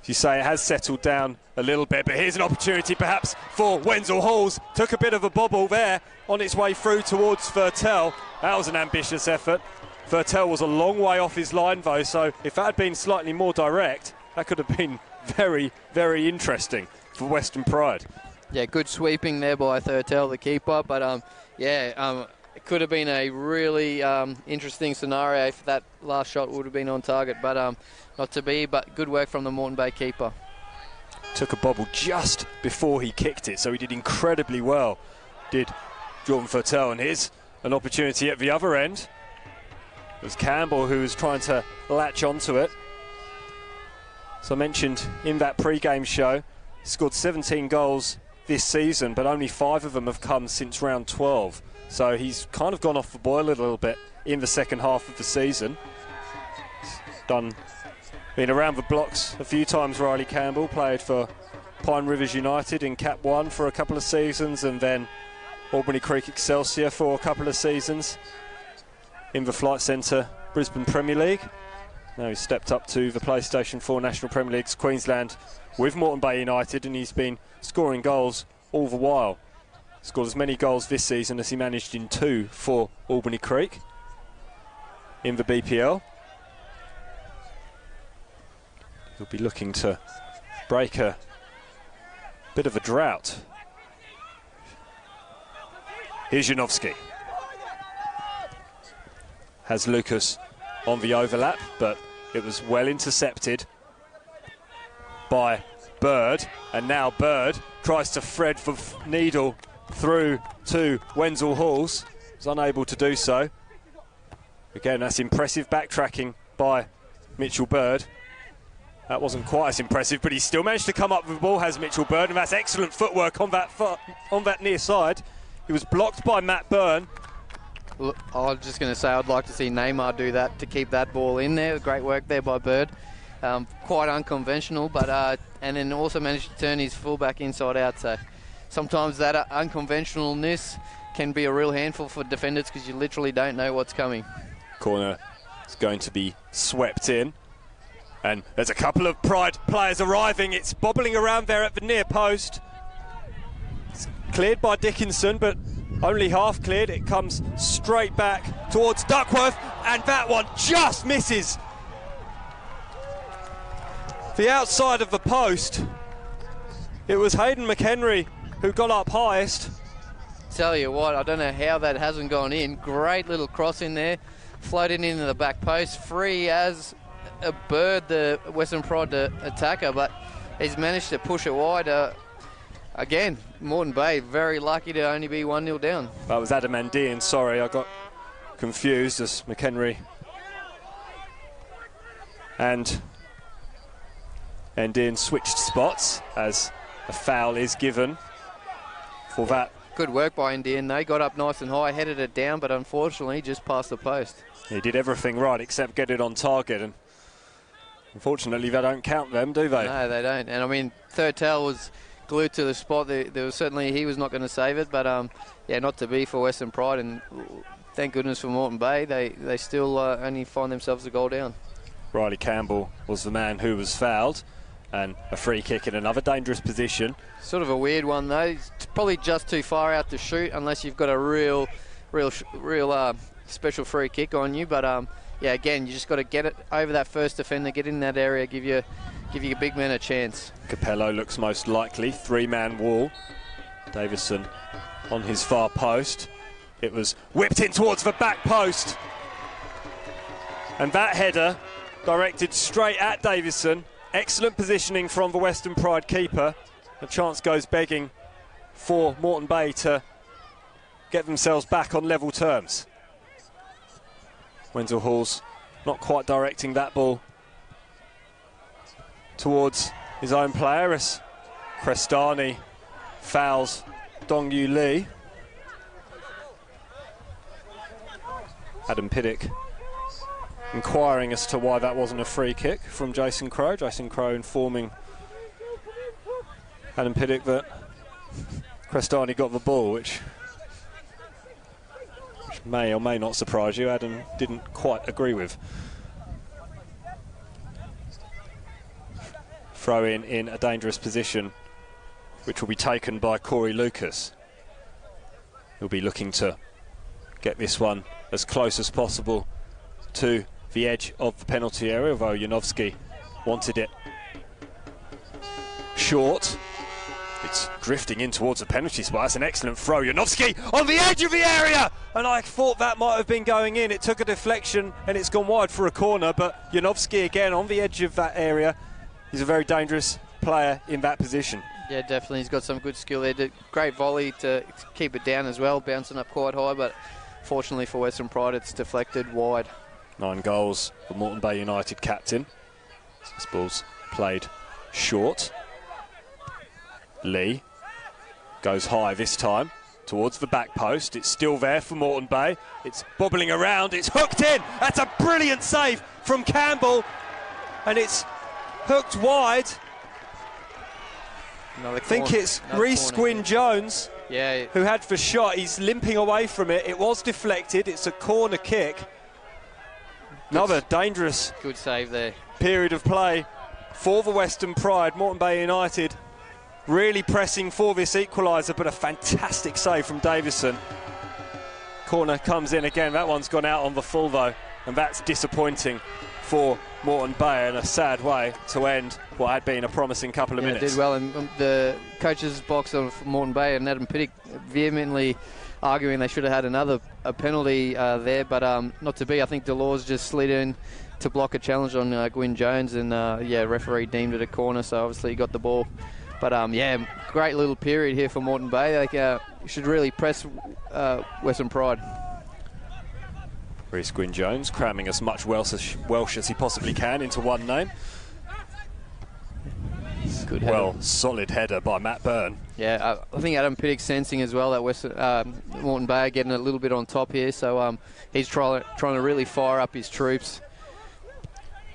As you say, it has settled down a little bit, but here's an opportunity perhaps for Wenzel Halls. Took a bit of a bobble there on its way through towards Fertel. That was an ambitious effort. Fertel was a long way off his line though, so if that had been slightly more direct, that could have been very, very interesting for Western Pride. Yeah, good sweeping there by Fertel, the keeper, but it could have been a really interesting scenario if that last shot would have been on target, but not to be. But good work from the Moreton Bay keeper. Took a bobble just before he kicked it, so he did incredibly well, did Jordan Fertel. And here's an opportunity at the other end. It was Campbell who was trying to latch onto it. So I mentioned in that pre-game show, he scored 17 goals this season, but only 5 of them have come since round 12. So he's kind of gone off the boil a little bit in the second half of the season. Been around the blocks a few times, Riley Campbell. Played for Pine Rivers United in Cap 1 for a couple of seasons, and then Albany Creek Excelsior for a couple of seasons in the Flight Centre Brisbane Premier League. Now he's stepped up to the PlayStation 4 National Premier League's Queensland with Moreton Bay United, and he's been scoring goals all the while. Scored as many goals this season as he managed in 2 for Albany Creek. in the BPL. He'll be looking to break a bit of a drought. Here's Janowski. Has Lucas on the overlap, but it was well intercepted by Bird, and now Bird tries to thread the needle through to Wenzel Halls. He's unable to do so. Again, that's impressive backtracking by Mitchell Bird. That wasn't quite as impressive, but he still managed to come up with the ball, has Mitchell Bird, and that's excellent footwork on that near side. He was blocked by Matt Byrne. Look, I was just going to say I'd like to see Neymar do that to keep that ball in there. Great work there by Bird. Quite unconventional, but and then also managed to turn his fullback inside out. So sometimes that unconventionalness can be a real handful for defenders because you literally don't know what's coming. Corner is going to be swept in. And there's a couple of Pride players arriving. It's bobbling around there at the near post. It's cleared by Dickinson, but only half cleared. It comes straight back towards Duckworth, and that one just misses the outside of the post. It was Hayden McHenry who got up highest. Tell you what, I don't know how that hasn't gone in. Great little cross in there, floating into the back post, free as a bird, the Western Pride attacker, but he's managed to push it wide. Again, Moreton Bay very lucky to only be 1-0 down. That was Adam Andean, sorry, I got confused as McHenry and Andean switched spots as a foul is given for that. Good work by Indian. They got up nice and high, headed it down, but unfortunately just past the post. He did everything right except get it on target, and unfortunately they don't count them, do they? No, they don't. And I mean, Third Tail was glued to the spot. There was certainly, he was not going to save it, but yeah, not to be for Western Pride, and thank goodness for Moreton Bay. They still only find themselves a goal down. Riley Campbell was the man who was fouled, and a free kick in another dangerous position. Sort of a weird one though. It's probably just too far out to shoot unless you've got a real special free kick on you. But yeah, again, you just got to get it over that first defender, get in that area, give you a big man a chance. Capello looks most likely, three-man wall. Davison on his far post. It was whipped in towards the back post, and that header directed straight at Davison. Excellent positioning from the Western Pride keeper. A chance goes begging for Moreton Bay to get themselves back on level terms. Wenzel Halls not quite directing that ball towards his own player as Crestani fouls Dongyu Lee. Adam Piddick inquiring as to why that wasn't a free kick from Jason Crowe. Jason Crowe informing Adam Piddick that Crestani got the ball, which may or may not surprise you. Adam didn't quite agree with. Throw in a dangerous position, which will be taken by Corey Lucas. He'll be looking to get this one as close as possible to the edge of the penalty area, although Janowski wanted it short. It's drifting in towards the penalty spot. That's an excellent throw. Janowski on the edge of the area, and I thought that might have been going in. It took a deflection and it's gone wide for a corner, but Janowski again on the edge of that area. He's a very dangerous player in that position. Yeah, definitely. He's got some good skill there. Great volley to keep it down as well, bouncing up quite high, but fortunately for Western Pride, it's deflected wide. 9 goals for Moreton Bay United captain. This ball's played short. Lee goes high this time towards the back post. It's still there for Moreton Bay. It's bobbling around. It's hooked in. That's a brilliant save from Campbell. And it's hooked wide. I think it's Reece Gwynn-Jones who had the shot. He's limping away from it. It was deflected. It's a corner kick. Another dangerous good save there. Period of play for the Western Pride. Moreton Bay United really pressing for this equaliser, but a fantastic save from Davison. Corner comes in again. That one's gone out on the full though. and that's disappointing for Moreton Bay, and a sad way to end what had been a promising couple of minutes. Did well, and the coach's box of Moreton Bay and Adam Pittock vehemently arguing they should have had a penalty there, but not to be. I think Delors just slid in to block a challenge on Gwyn Jones, and referee deemed it a corner, so obviously he got the ball. But great little period here for Moreton Bay. They should really press Western Pride. Rhys Gwyn Jones cramming as much Welsh as he possibly can into one name. Good header. Solid header by Matt Byrne. Yeah, I think Adam Pittock's sensing as well that Moreton Bay are getting a little bit on top here, so he's trying to really fire up his troops.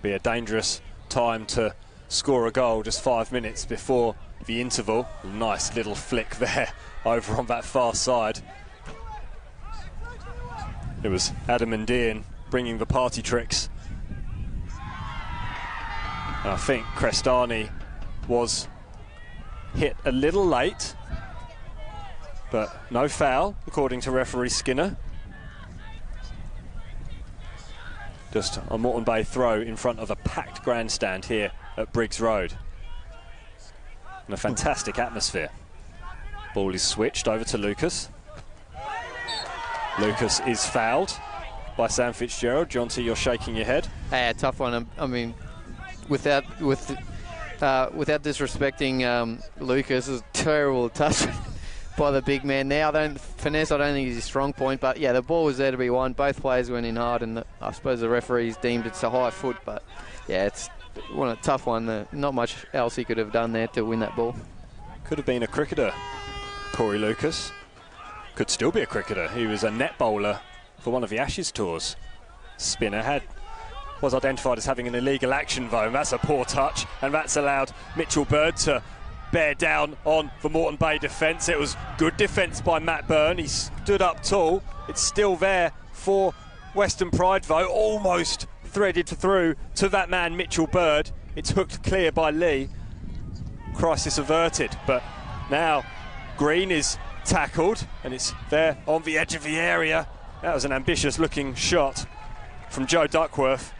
Be a dangerous time to score a goal just 5 minutes before the interval. Nice little flick there over on that far side. It was Adam and Dean bringing the party tricks. And I think Crestani was hit a little late, but no foul, according to referee Skinner. Just a Moreton Bay throw in front of a packed grandstand here at Briggs Road. And a fantastic atmosphere. Ball is switched over to Lucas. Lucas is fouled by Sam Fitzgerald. Jonty, you're shaking your head. Yeah, tough one. I mean, without disrespecting Lucas, is a terrible touch by the big man. Now, finesse I don't think is his strong point, but yeah, the ball was there to be won. Both players went in hard, and I suppose the referees deemed it's a high foot, but yeah, it's a tough one. Not much else he could have done there to win that ball. Could have been a cricketer, Corey Lucas. Could still be a cricketer. He was a net bowler for one of the Ashes tours. Spinner was identified as having an illegal action though, and that's a poor touch, and that's allowed Mitchell Bird to bear down on the Moreton Bay defence. It was good defence by Matt Byrne. He stood up tall. It's still there for Western Pride though, almost threaded through to that man Mitchell Bird. It's hooked clear by Lee. Crisis averted, but now Green is tackled, and it's there on the edge of the area. That was an ambitious looking shot from Joe Duckworth.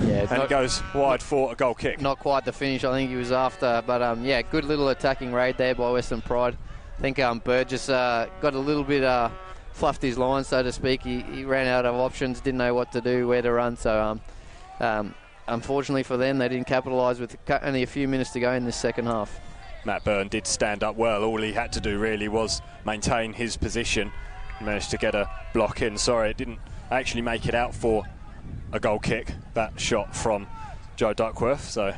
Yeah, and it goes wide for a goal kick. Not quite the finish I think he was after, but good little attacking raid there by Western Pride. I think Bird just got a little bit fluffed his line, so to speak. He ran out of options, didn't know what to do, where to run, so unfortunately for them, they didn't capitalise with only a few minutes to go in this second half. Matt Byrne did stand up well. All he had to do really was maintain his position. He managed to get a block in. Sorry, it didn't actually make it out for a goal kick, that shot from Joe Duckworth. So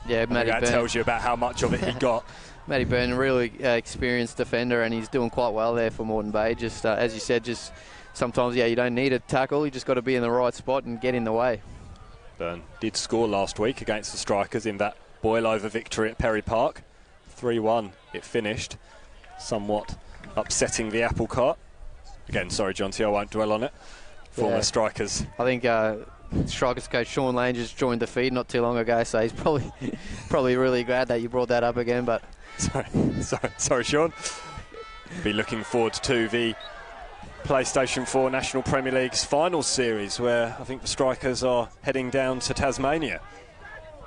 yeah, that tells you about how much of it he got. Matty Byrne, a really experienced defender, and he's doing quite well there for Moreton Bay. Just as you said, just sometimes you don't need a tackle. You just got to be in the right spot and get in the way. Byrne did score last week against the Strikers in that boil-over victory at Perry Park. 3-1 it finished, somewhat upsetting the apple cart. Again, sorry, Jonty, I won't dwell on it. Former Strikers. I think Strikers coach Sean Lane just joined the feed not too long ago, so he's probably really glad that you brought that up again. But sorry, Sean. Be looking forward to the PlayStation 4 National Premier League's final series, where I think the Strikers are heading down to Tasmania.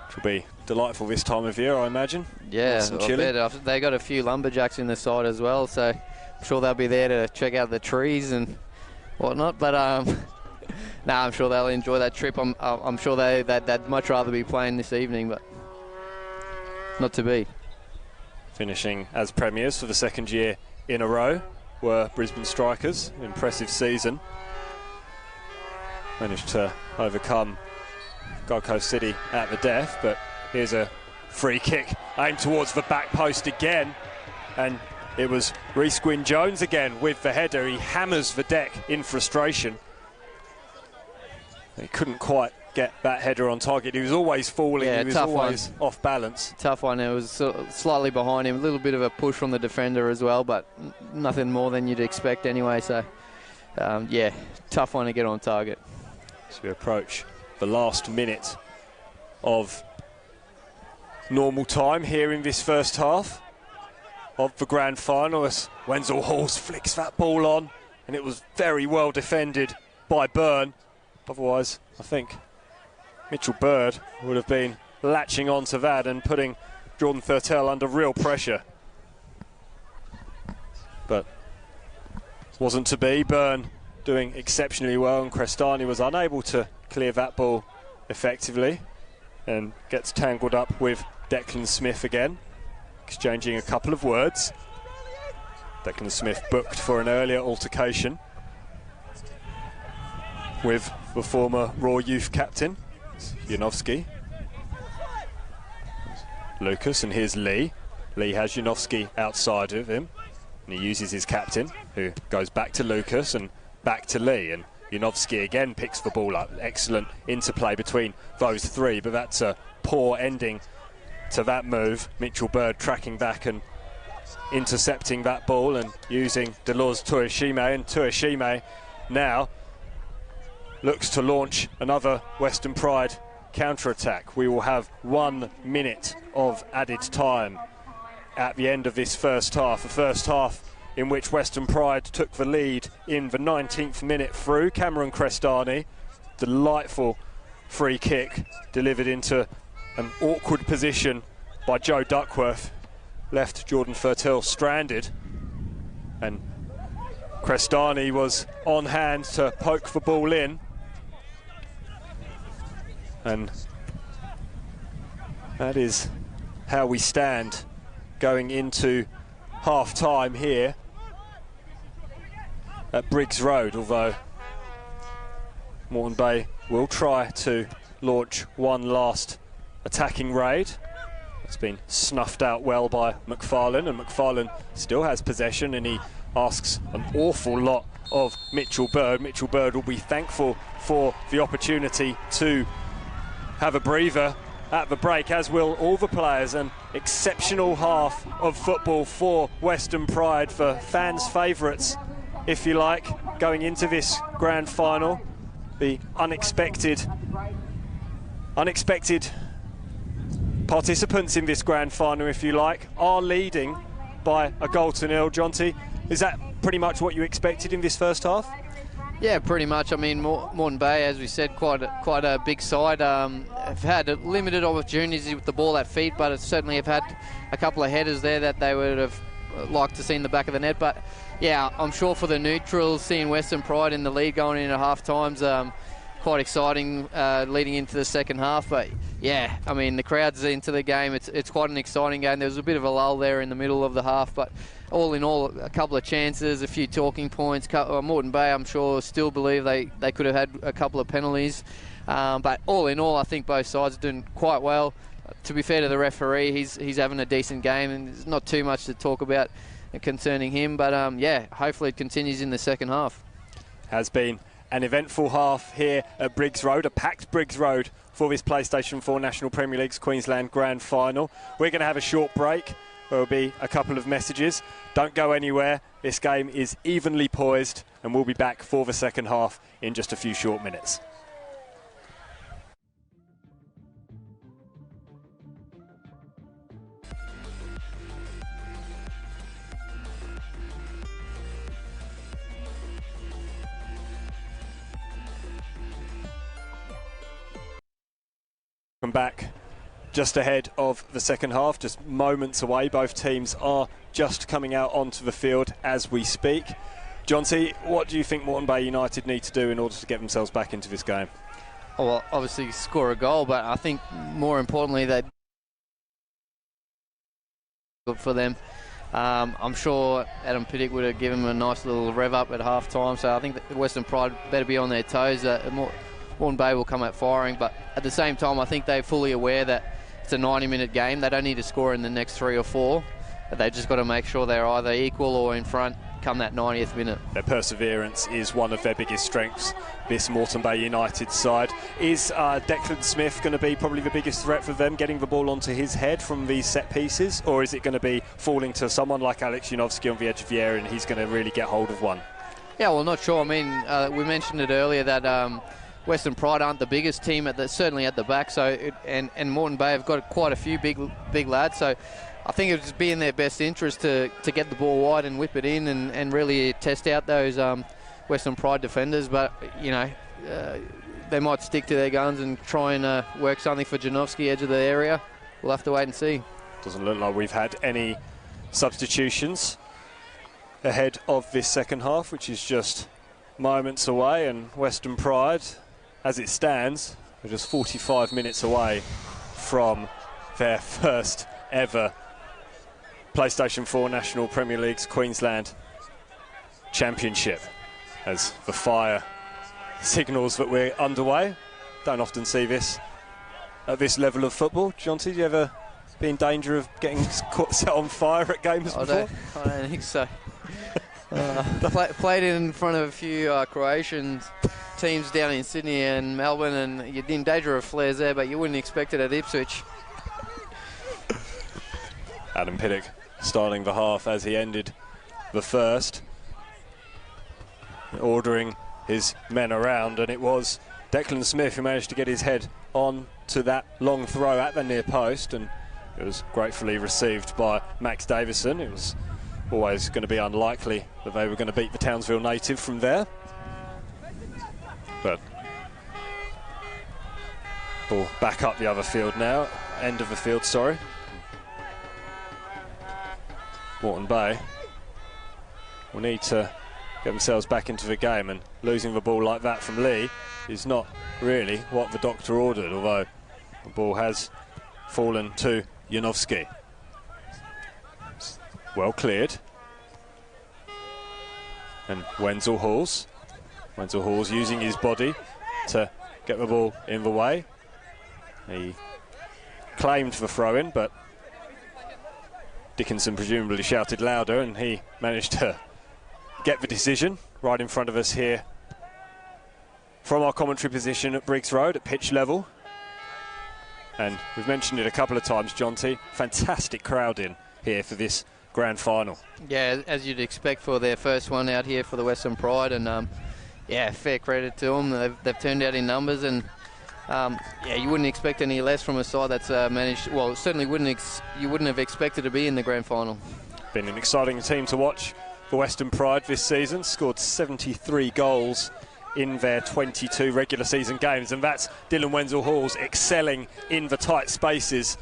Which will be delightful this time of year, I imagine. Yeah, I bet. They got a few lumberjacks in the side as well, so I'm sure they'll be there to check out the trees and whatnot. But I'm sure they'll enjoy that trip. I'm sure they'd much rather be playing this evening, but not to be. Finishing as premiers for the second year in a row were Brisbane Strikers. Impressive season. Managed to overcome Gold Coast City at the death, but here's a free kick aimed towards the back post again, and it was Rhys Gwyn Jones again with the header. He hammers the deck in frustration. He couldn't quite get that header on target. He was always falling, he was always off balance. Tough one. It was slightly behind him, a little bit of a push from the defender as well, but nothing more than you'd expect anyway, so tough one to get on target. As we approach the last minute of normal time here in this first half of the grand final, as Wenzel Halls flicks that ball on, and it was very well defended by Byrne. Otherwise, I think Mitchell Bird would have been latching on to that and putting Jordan Thurtell under real pressure. But wasn't to be. Byrne doing exceptionally well, and Crestani was unable to clear that ball effectively and gets tangled up with Declan Smith again, exchanging a couple of words. Declan Smith booked for an earlier altercation with the former Raw youth captain, Janowski. Lucas, and here's Lee. Lee has Janowski outside of him, and he uses his captain, who goes back to Lucas and back to Lee, and Janowski again picks the ball up. Excellent interplay between those three, but that's a poor ending to that move. Mitchell Bird tracking back and intercepting that ball and using Delors Tuashime, and Tuashime now looks to launch another Western Pride counter-attack. We will have 1 minute of added time at the end of this first half. The first half in which Western Pride took the lead in the 19th minute through. Cameron Crestani, delightful free kick delivered into an awkward position by Joe Duckworth, left Jordan Thurtell stranded, and Crestani was on hand to poke the ball in, and that is how we stand going into half time here at Briggs Road, although Moreton Bay will try to launch one last attacking raid. It's been snuffed out well by McFarlane, and McFarlane still has possession, and he asks an awful lot of Mitchell Bird. Mitchell Bird will be thankful for the opportunity to have a breather at the break, as will all the players. An exceptional half of football for Western Pride, for fans' favourites, if you like, going into this grand final. The unexpected participants in this grand final, if you like, are leading by a goal to nil. Jonty, is that pretty much what you expected in this first half? Yeah, pretty much. I mean, Moreton Bay, as we said, quite a big side. Have had limited opportunities with the ball at feet, but it certainly have had a couple of headers there that they would have liked to see in the back of the net. But yeah, I'm sure for the neutrals, seeing Western Pride in the lead going into half times, quite exciting leading into the second half. But yeah, I mean, the crowd's into the game. It's quite an exciting game. There was a bit of a lull there in the middle of the half, but all in all, a couple of chances, a few talking points. Moreton Bay, I'm sure, still believe they could have had a couple of penalties. But all in all, I think both sides are doing quite well. To be fair to the referee, he's having a decent game, and there's not too much to talk about concerning him. But yeah, hopefully it continues in the second half. Has been an eventful half here at Briggs Road, a packed Briggs Road for this PlayStation 4 National Premier League's Queensland Grand Final. We're going to have a short break. There will be a couple of messages. Don't go anywhere. This game is evenly poised, and we'll be back for the second half in just a few short minutes. Come back just ahead of the second half, just moments away. Both teams are just coming out onto the field as we speak. Jonty, what do you think Moreton Bay United need to do in order to get themselves back into this game? Oh, well, obviously score a goal, but I think more importantly, they good for them. I'm sure Adam Piddick would have given them a nice little rev up at half time, so I think that Western Pride better be on their toes. Moreton Bay will come out firing, but at the same time, I think they're fully aware that it's a 90-minute game. They don't need to score in the next 3 or 4. They've just got to make sure they're either equal or in front come that 90th minute. Their perseverance is one of their biggest strengths, this Moreton Bay United side. Is Declan Smith going to be probably the biggest threat for them, getting the ball onto his head from these set pieces, or is it going to be falling to someone like Alex Janowski on the edge of the area and he's going to really get hold of one? Yeah, well, not sure. I mean, we mentioned it earlier that Western Pride aren't the biggest team, certainly at the back, and Moreton Bay have got quite a few big lads, so I think it would be in their best interest to get the ball wide and whip it in and really test out those Western Pride defenders, but you know, they might stick to their guns and try and work something for Janowski, edge of the area. We'll have to wait and see. Doesn't look like we've had any substitutions ahead of this second half, which is just moments away, and Western Pride, as it stands, are just 45 minutes away from their first ever PlayStation 4 National Premier League's Queensland Championship, as the fire signals that we're underway. Don't often see this at this level of football. Jonty, do you ever be in danger of getting set on fire at games before? I don't think so. Played in front of a few Croatian teams down in Sydney and Melbourne, and you're in danger of flares there, but you wouldn't expect it at Ipswich. Adam Piddock starting the half as he ended the first, ordering his men around, and it was Declan Smith who managed to get his head on to that long throw at the near post, and it was gratefully received by Max Davison. It was always going to be unlikely that they were going to beat the Townsville native from there. But ball back up the other field now, end of the field, sorry. Moreton Bay will need to get themselves back into the game, and losing the ball like that from Lee is not really what the doctor ordered, although the ball has fallen to Janowski. Well cleared. And Wenzel Halls using his body to get the ball in the way. He claimed the throw-in, but Dickinson presumably shouted louder, and he managed to get the decision right in front of us here from our commentary position at Briggs Road at pitch level. And we've mentioned it a couple of times, Jonty, fantastic crowd in here for this grand final. Yeah, as you'd expect for their first one out here for the Western Pride, and yeah, fair credit to them. They've turned out in numbers, and yeah, you wouldn't expect any less from a side that's managed. Well, certainly you wouldn't have expected to be in the grand final. Been an exciting team to watch. The Western Pride this season scored 73 goals in their 22 regular season games, and that's Dylan Wenzel Halls excelling in the tight spaces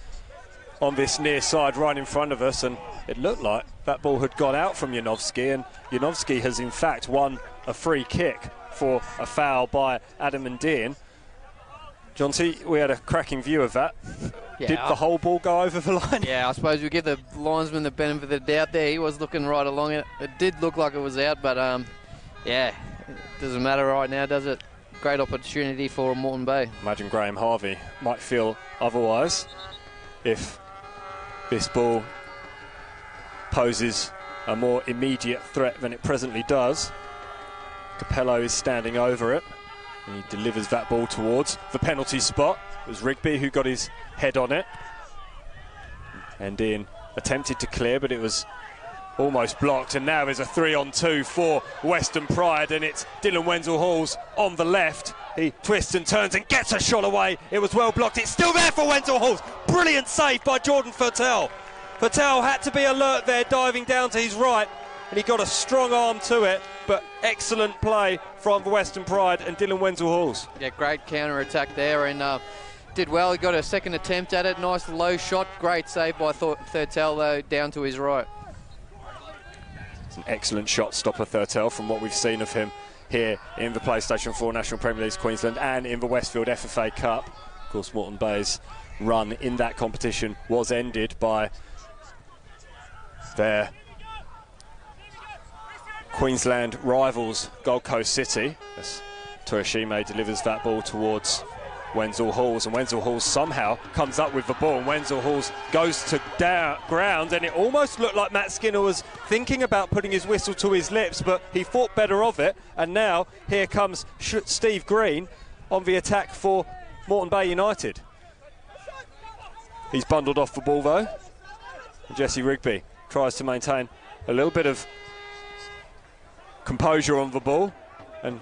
on this near side right in front of us, and it looked like that ball had gone out from Janowski, and Janowski has in fact won a free kick for a foul by Adam and Dean. Jonty, we had a cracking view of that. Yeah, did the whole ball go over the line? Yeah, I suppose we give the linesman the benefit of the doubt there. He was looking right along it. It did look like it was out, but yeah, it doesn't matter right now, does it? Great opportunity for Moreton Bay. Imagine Graham Harvey might feel otherwise if this ball poses a more immediate threat than it presently does. Capello is standing over it, and he delivers that ball towards the penalty spot. It was Rigby who got his head on it, and Ian attempted to clear, but it was almost blocked, and now there's a 3-on-2 for Western Pride, and it's Dylan Wenzel Halls on the left. He twists and turns and gets a shot away. It was well blocked. It's still there for Wenzel Halls. Brilliant save by Jordan Fertel. Fertel had to be alert there, diving down to his right, and he got a strong arm to it, but excellent play from the Western Pride and Dylan Wenzel Halls. Yeah, great counter-attack there, and did well. He got a second attempt at it. Nice low shot. Great save by Fertel, though, down to his right. It's an excellent shot stopper, Fertel, from what we've seen of him here in the PlayStation 4 National Premier League Queensland and in the Westfield FFA Cup. Of course, Moreton Bay's run in that competition was ended by their Queensland rivals, Gold Coast City, as Torishime delivers that ball towards Wenzel Halls, and Wenzel Halls somehow comes up with the ball, and Wenzel Halls goes to ground, and it almost looked like Matt Skinner was thinking about putting his whistle to his lips, but he thought better of it, and now here comes Steve Green on the attack for Moreton Bay United. He's bundled off the ball though, and Jesse Rigby tries to maintain a little bit of composure on the ball and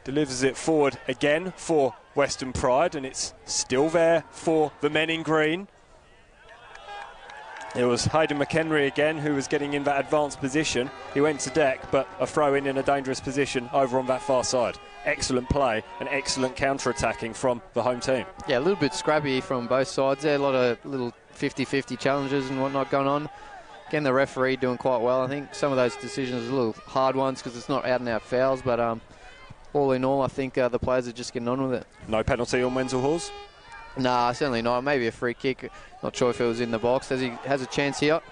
delivers it forward again for Western Pride, and it's still there for the men in green. It was Hayden McHenry again who was getting in that advanced position. He went to deck, but a throw in a dangerous position over on that far side. Excellent play and excellent counter-attacking from the home team. Yeah, a little bit scrappy from both sides there. A lot of little 50-50 challenges and whatnot going on. Again, the referee doing quite well. I think some of those decisions are a little hard ones because it's not out-and-out fouls, but all in all, I think the players are just getting on with it. No penalty on Wenzel Halls? Nah, certainly not. Maybe a free kick. Not sure if it was in the box, as he has a chance here.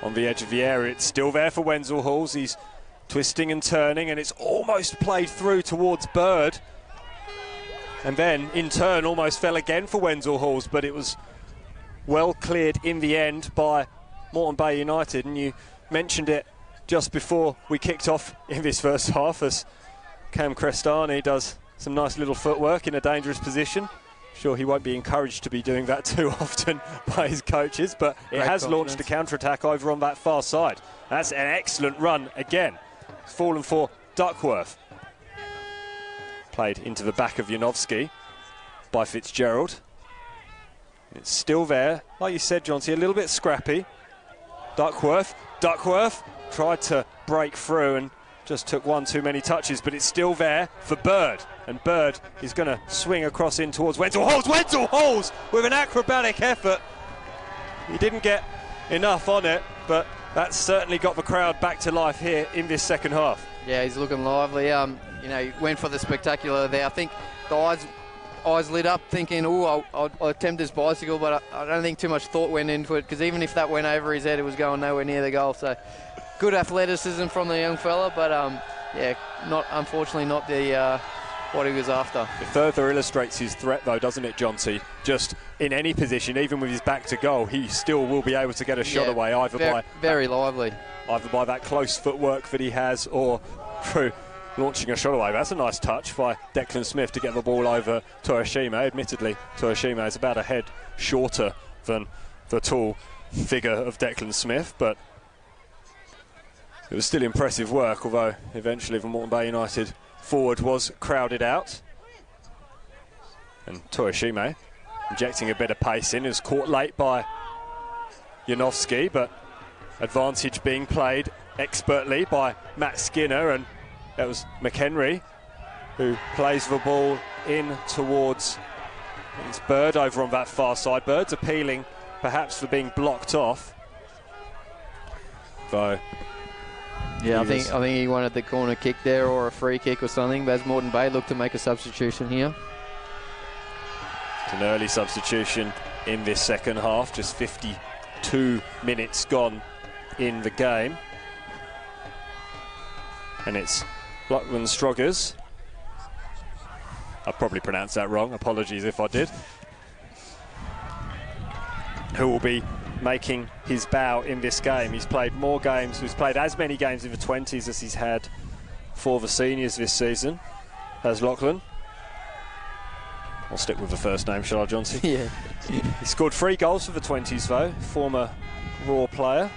On the edge of the area, it's still there for Wenzel Halls. He's twisting and turning, and it's almost played through towards Bird. And then, in turn, almost fell again for Wenzel Halls, but it was well cleared in the end by Moreton Bay United. And you mentioned it just before we kicked off in this first half as Cam Crestani does some nice little footwork in a dangerous position. Sure, he won't be encouraged to be doing that too often by his coaches, but it has launched a counter-attack over on that far side. That's an excellent run again. It's fallen for Duckworth. Played into the back of Janowski by Fitzgerald. It's still there. Like you said, Jonty, a little bit scrappy. Duckworth tried to break through and just took one too many touches, but it's still there for Bird. And Bird is going to swing across in towards Wenzel Halls. Wenzel Halls with an acrobatic effort. He didn't get enough on it, but that's certainly got the crowd back to life here in this second half. Yeah, he's looking lively. You know, he went for the spectacular there. I think the eyes lit up thinking, oh, I'll attempt this bicycle, but I don't think too much thought went into it, because even if that went over his head, it was going nowhere near the goal. So good athleticism from the young fella, but yeah, unfortunately not the what he was after. It further illustrates his threat, though, doesn't it, Jonty? Just in any position, even with his back to goal, he still will be able to get a shot away, either very lively, either by that close footwork that he has, or through launching a shot away. That's a nice touch by Declan Smith to get the ball over Toyoshima. Admittedly, Toyoshima is about a head shorter than the tall figure of Declan Smith, but it was still impressive work, although eventually the Moreton Bay United forward was crowded out. And Toyoshima injecting a bit of pace in, is caught late by Janowski, but advantage being played expertly by Matt Skinner, and that was McHenry who plays the ball in towards it's Bird over on that far side. Bird's appealing perhaps for being blocked off, though. Yeah, I think he wanted the corner kick there or a free kick or something, but as Moreton Bay looked to make a substitution here. It's an early substitution in this second half, just 52 minutes gone in the game. And it's Lachlan Stroggers. I probably pronounced that wrong, apologies if I did. Who will be making his bow in this game. He's played more games, he's played as many games in the 20s as he's had for the seniors this season, as Lachlan. I'll stick with the first name, shall I, Johnsy? Yeah. He scored 3 goals for the 20s, though. Former Raw player.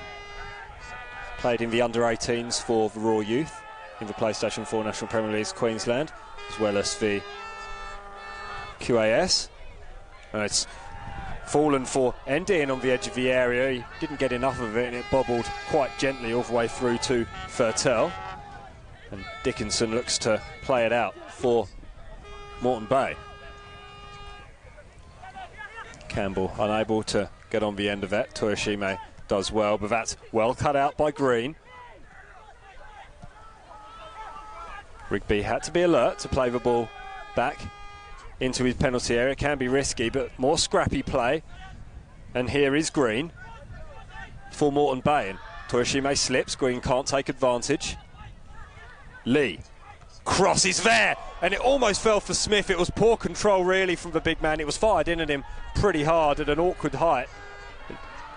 Played in the under-18s for the Raw Youth in the PlayStation 4 National Premier League Queensland, as well as the QAS. And it's fallen for Endian on the edge of the area. He didn't get enough of it, and it bobbled quite gently all the way through to Fertel. And Dickinson looks to play it out for Moreton Bay. Campbell unable to get on the end of that. Toyoshima does well, but that's well cut out by Green. Rigby had to be alert to play the ball back into his penalty area. It can be risky, but more scrappy play. And here is Green for Moreton Bay. And Toyoshima slips. Green can't take advantage. Lee. Cross is there, and it almost fell for Smith. It was poor control, really, from the big man. It was fired in at him pretty hard at an awkward height.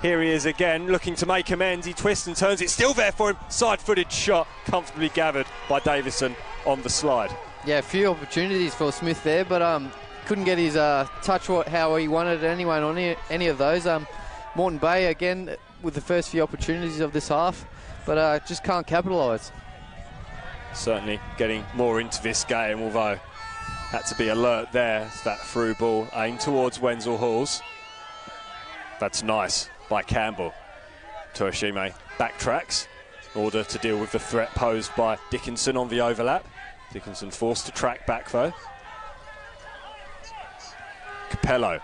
Here he is again, looking to make amends. He twists and turns. It's still there for him. Side-footed shot, comfortably gathered by Davison on the slide. Yeah, a few opportunities for Smith there, but couldn't get his touch how he wanted anyone on any of those. Moreton Bay, again, with the first few opportunities of this half, but just can't capitalise. Certainly getting more into this game, although had to be alert there. It's that through ball aimed towards Wenzel Halls. That's nice by Campbell. Toyoshime backtracks in order to deal with the threat posed by Dickinson on the overlap. Dickinson forced to track back though. Capello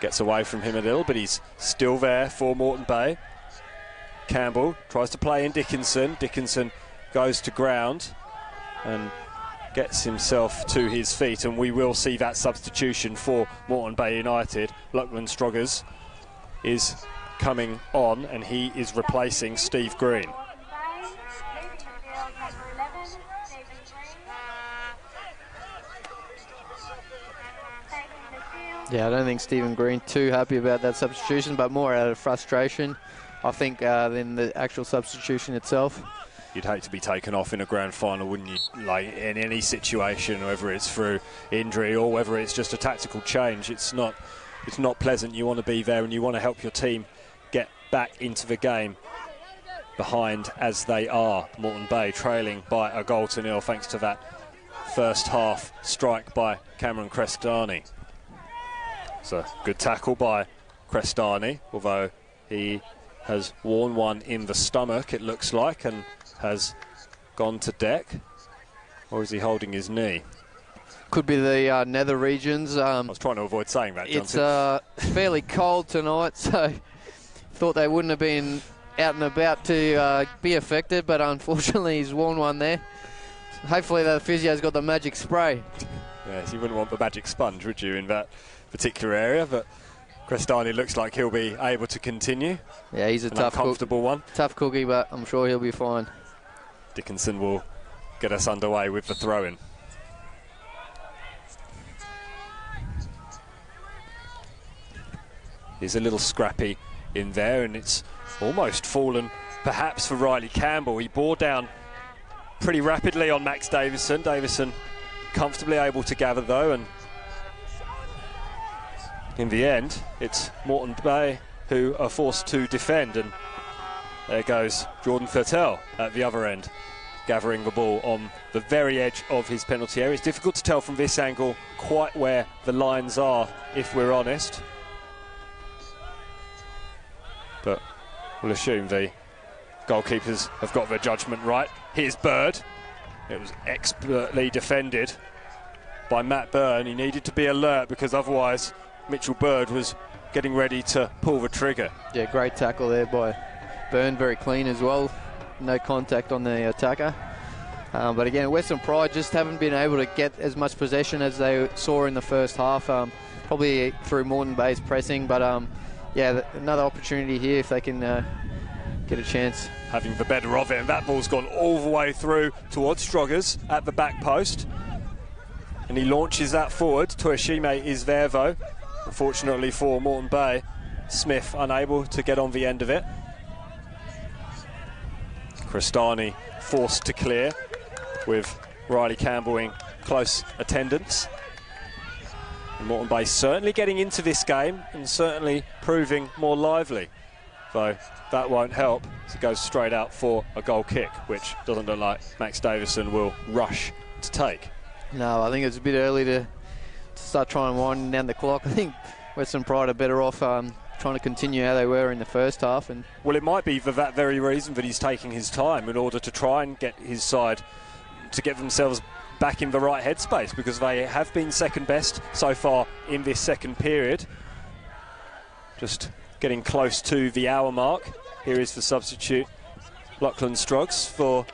gets away from him a little, but he's still there for Moreton Bay. Campbell tries to play in Dickinson. Dickinson goes to ground and gets himself to his feet, and we will see that substitution for Moreton Bay United. Lachlan Stroggers is coming on, and he is replacing Steve Green. Yeah, I don't think Stephen Green too happy about that substitution, but more out of frustration, I think, than the actual substitution itself. You'd hate to be taken off in a grand final, wouldn't you? Like in any situation, whether it's through injury or whether it's just a tactical change, it's not pleasant. You want to be there and you want to help your team get back into the game behind as they are. Moreton Bay trailing by a goal to nil thanks to that first half strike by Cameron Crestani. So good tackle by Crestani, although he has worn one in the stomach, it looks like, and has gone to deck. Or is he holding his knee? Could be the nether regions. I was trying to avoid saying that, Johnson. It's fairly cold tonight, so thought they wouldn't have been out and about to be affected, but unfortunately he's worn one there. Hopefully the physio's got the magic spray. Yes, you wouldn't want the magic sponge, would you, in that particular area, but Crestani looks like he'll be able to continue. Yeah, he's a tough, comfortable one. Tough cookie, but I'm sure he'll be fine. Dickinson will get us underway with the throw-in. He's a little scrappy in there, and it's almost fallen perhaps for Riley Campbell. He bore down pretty rapidly on Max Davison. Davison comfortably able to gather though, and in the end it's Moreton Bay who are forced to defend, and there goes Jordan Fertel at the other end, gathering the ball on the very edge of his penalty area. It's difficult to tell from this angle quite where the lines are, if we're honest, but we'll assume the goalkeepers have got their judgment right. Here's Bird. It was expertly defended by Matt Byrne. He needed to be alert because otherwise Mitchell Bird was getting ready to pull the trigger. Yeah, great tackle there by Byrne, very clean as well. No contact on the attacker. But again, Western Pride just haven't been able to get as much possession as they saw in the first half, probably through Moreton Bay's pressing, but yeah, another opportunity here if they can get a chance. Having the better of it, and that ball's gone all the way through towards Stroggers at the back post, and he launches that forward. Toyoshime is there though, unfortunately for Moreton Bay. Smith unable to get on the end of it. Crestani forced to clear, with Riley Campbell in close attendance. And Moreton Bay certainly getting into this game and certainly proving more lively, though that won't help. So it goes straight out for a goal kick, which doesn't look like Max Davison will rush to take. No, I think it's a bit early to start trying to wind down the clock. I think Western Pride are better off trying to continue how they were in the first half. And well, it might be for that very reason that he's taking his time in order to try and get his side to get themselves back in the right headspace, because they have been second best so far in this second period. Just getting close to the hour mark. Here is the substitute, Lachlan Struggs, for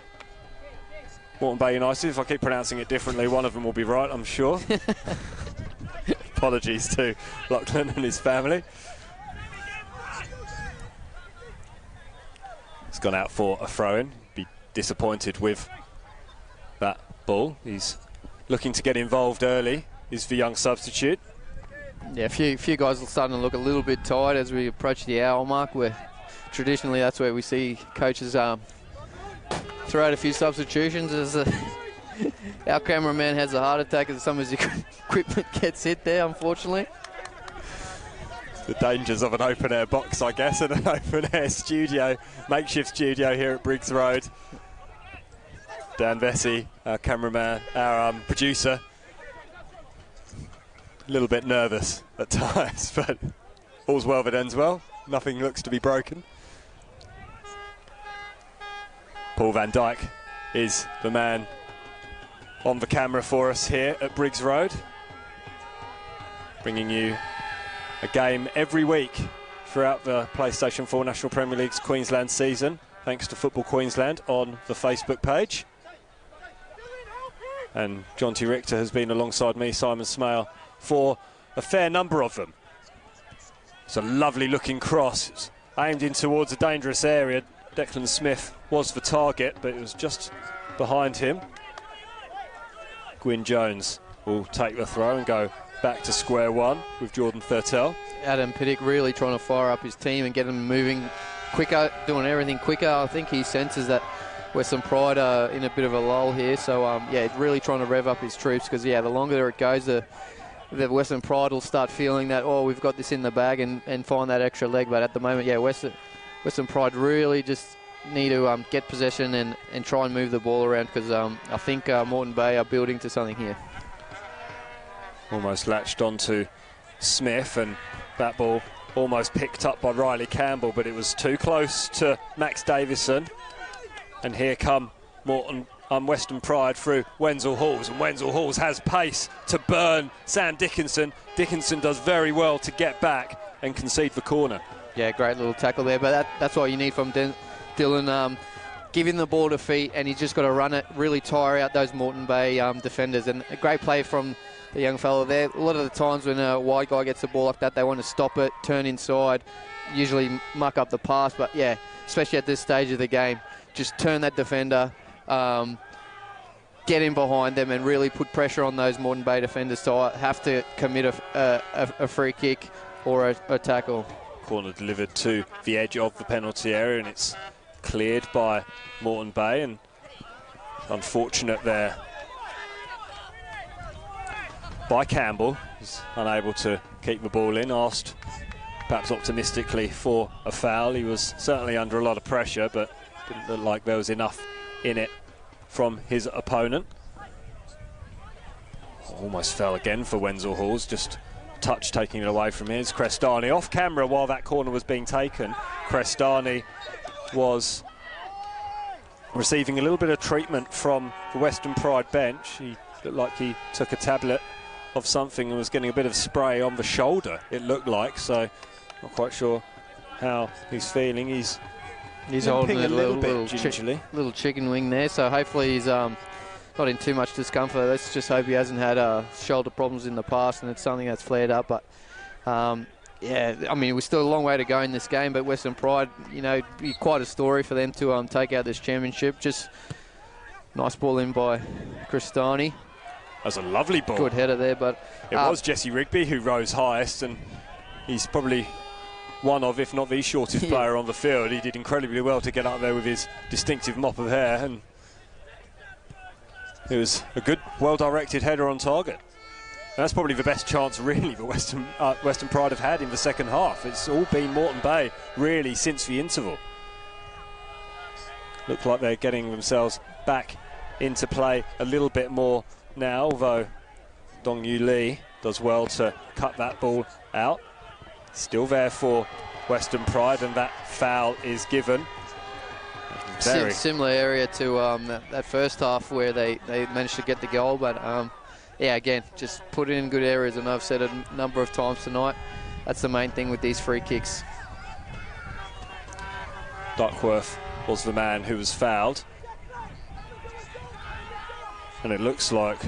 Moreton Bay United. If I keep pronouncing it differently, one of them will be right, I'm sure. Apologies to Lachlan and his family. He's gone out for a throw-in. Be disappointed with that ball. He's looking to get involved early, is the young substitute. Yeah, a few guys are starting to look a little bit tired as we approach the hour mark, where traditionally that's where we see coaches throw out a few substitutions as our cameraman has a heart attack as some of his equipment gets hit there, unfortunately. The dangers of an open-air box, I guess, and an open-air studio, makeshift studio here at Briggs Road. Dan Vesey, our cameraman, our producer, a little bit nervous at times, but all's well that ends well. Nothing looks to be broken. Paul van Dijk is the man on the camera for us here at Briggs Road, bringing you a game every week throughout the PlayStation 4 National Premier League's Queensland season, thanks to Football Queensland on the Facebook page. And John T. Richter has been alongside me, Simon Smale, for a fair number of them. It's a lovely looking cross. It's aimed in towards a dangerous area. Declan Smith was the target, but it was just behind him. Gwyn Jones will take the throw and go back to square one with Jordan Thurtell. Adam Piddick really trying to fire up his team and get them moving quicker, doing everything quicker. I think he senses that Western Pride are in a bit of a lull here. So, yeah, really trying to rev up his troops because, yeah, the longer it goes, the Western Pride will start feeling that, oh, we've got this in the bag and find that extra leg. But at the moment, yeah, Western Pride really just need to get possession and try and move the ball around because I think Moreton Bay are building to something here. Almost latched onto Smith, and that ball almost picked up by Riley Campbell, but it was too close to Max Davison. And here come Western Pride through Wenzel Halls, and Wenzel Halls has pace to burn Sam Dickinson. Dickinson does very well to get back and concede the corner. Yeah, great little tackle there, but that's what you need from Dylan. Giving the ball to feet, and he's just got to run it, really tire out those Moreton Bay defenders. And a great play from the young fellow there. A lot of the times when a wide guy gets the ball like that, they want to stop it, turn inside, usually muck up the pass. But yeah, especially at this stage of the game, just turn that defender, get in behind them and really put pressure on those Moreton Bay defenders to have to commit a free kick or a tackle. Corner delivered to the edge of the penalty area, and it's cleared by Moreton Bay, and unfortunate there by Campbell. He's unable to keep the ball in, asked perhaps optimistically for a foul. He was certainly under a lot of pressure, but didn't look like there was enough in it from his opponent. Almost fell again for Wenzel Halls, just touch taking it away from his. Crestani off camera while that corner was being taken. Crestani was receiving a little bit of treatment from the Western Pride bench. He looked like he took a tablet of something and was getting a bit of spray on the shoulder, it looked like, so not quite sure how he's feeling. He's holding a little chicken wing there, so hopefully he's not in too much discomfort. Let's just hope he hasn't had shoulder problems in the past and it's something that's flared up. But yeah, I mean, we're still a long way to go in this game, but Western Pride, you know, be quite a story for them to take out this championship. Just nice ball in by Cristani. That was a lovely ball. Good header there, but it was Jesse Rigby who rose highest, and he's probably one of, if not the shortest player on the field. He did incredibly well to get up there with his distinctive mop of hair, and it was a good, well-directed header on target. And that's probably the best chance, really, that Western Pride have had in the second half. It's all been Moreton Bay, really, since the interval. Look like they're getting themselves back into play a little bit more now, although Dong Yu Lee does well to cut that ball out. Still there for Western Pride, and that foul is given. Similar area to that first half where they managed to get the goal, but yeah, again, just put it in good areas, and I've said it a number of times tonight, that's the main thing with these free kicks. Duckworth was the man who was fouled, and it looks like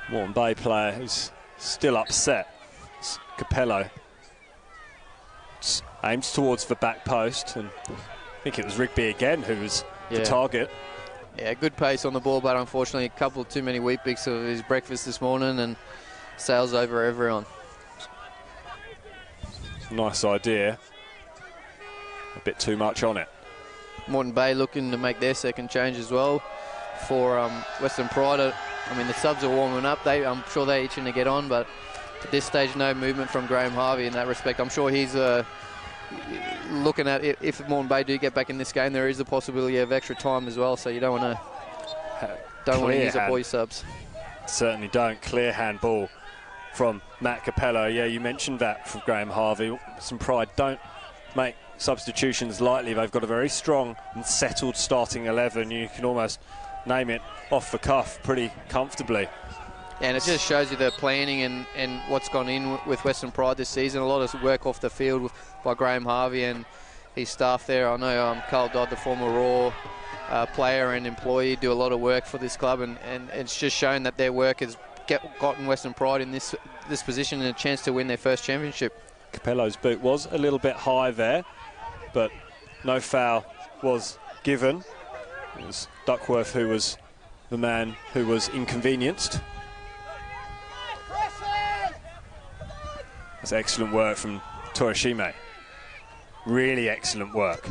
Moreton Bay player who's still upset. It's Capello. Aims towards the back post, and I think it was Rigby again who was the target. Yeah, good pace on the ball, but unfortunately a couple too many wheat bix of his breakfast this morning and sails over everyone. Nice idea. A bit too much on it. Moreton Bay looking to make their second change as well for Western Pride. I mean, the subs are warming up. I'm sure they're itching to get on, but at this stage, no movement from Graham Harvey in that respect. I'm sure he's looking at it. If Moreton Bay do get back in this game, there is a possibility of extra time as well, so you don't want to use up all your subs. Certainly don't. Clear handball from Matt Capello. Yeah, you mentioned that from Graham Harvey. Some Pride don't make substitutions lightly. They've got a very strong and settled starting 11. You can almost name it off the cuff pretty comfortably. And it just shows you the planning and what's gone in with Western Pride this season. A lot of work off the field by Graham Harvey and his staff there. I know Carl Dodd, the former Raw player and employee, do a lot of work for this club, and it's just shown that their work has gotten Western Pride in this position and a chance to win their first championship. Capello's boot was a little bit high there, but no foul was given. It was Duckworth who was the man who was inconvenienced. That's excellent work from Torishime. Really excellent work.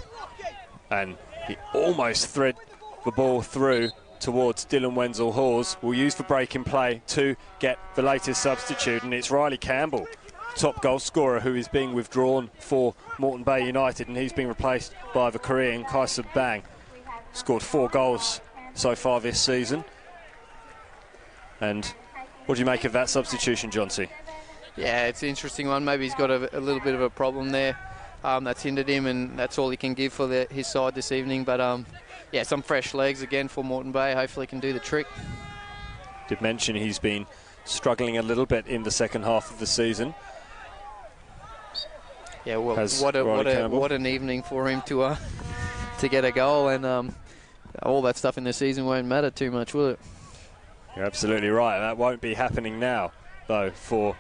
And he almost thread the ball through towards Dylan Wenzel-Hawes. Will use the break in play to get the latest substitute, and it's Riley Campbell, top goal scorer, who is being withdrawn for Moreton Bay United, and he's been replaced by the Korean Kaisa Bang. Scored 4 goals so far this season. And what do you make of that substitution, Johnsy? Yeah, it's an interesting one. Maybe he's got a little bit of a problem there that's hindered him, and that's all he can give for his side this evening. But yeah, some fresh legs again for Moreton Bay. Hopefully he can do the trick. Did mention he's been struggling a little bit in the second half of the season. Yeah, well, what an evening for him to get a goal, and all that stuff in the season won't matter too much, will it? You're absolutely right. That won't be happening now, though, for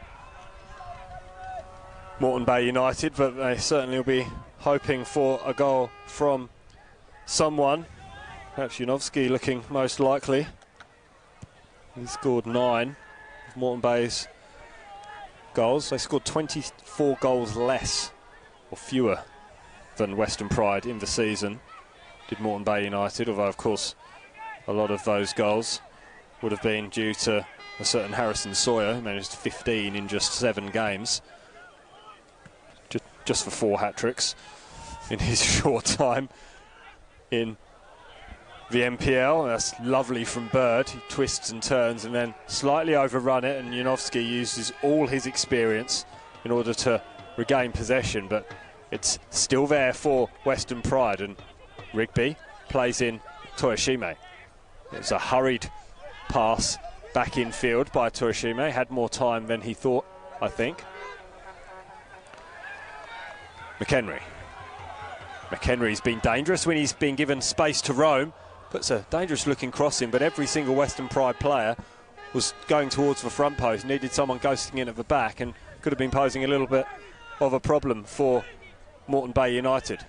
Moreton Bay United, but they certainly will be hoping for a goal from someone. Perhaps Junovsky looking most likely. He scored 9 of Moreton Bay's goals. They scored 24 goals less or fewer than Western Pride in the season, did Moreton Bay United, although of course a lot of those goals would have been due to a certain Harrison Sawyer, who managed 15 in just 7 games. Just for 4 hat-tricks in his short time in the NPL. That's lovely from Bird. He twists and turns and then slightly overrun it, and Junovsky uses all his experience in order to regain possession, but it's still there for Western Pride, and Rigby plays in Torishime. It's a hurried pass back in field by Torishime. Had more time than he thought, I think. McHenry's been dangerous when he's been given space to roam. Puts a dangerous looking cross in, but every single Western Pride player was going towards the front post, needed someone ghosting in at the back, and could have been posing a little bit of a problem for Moreton Bay United.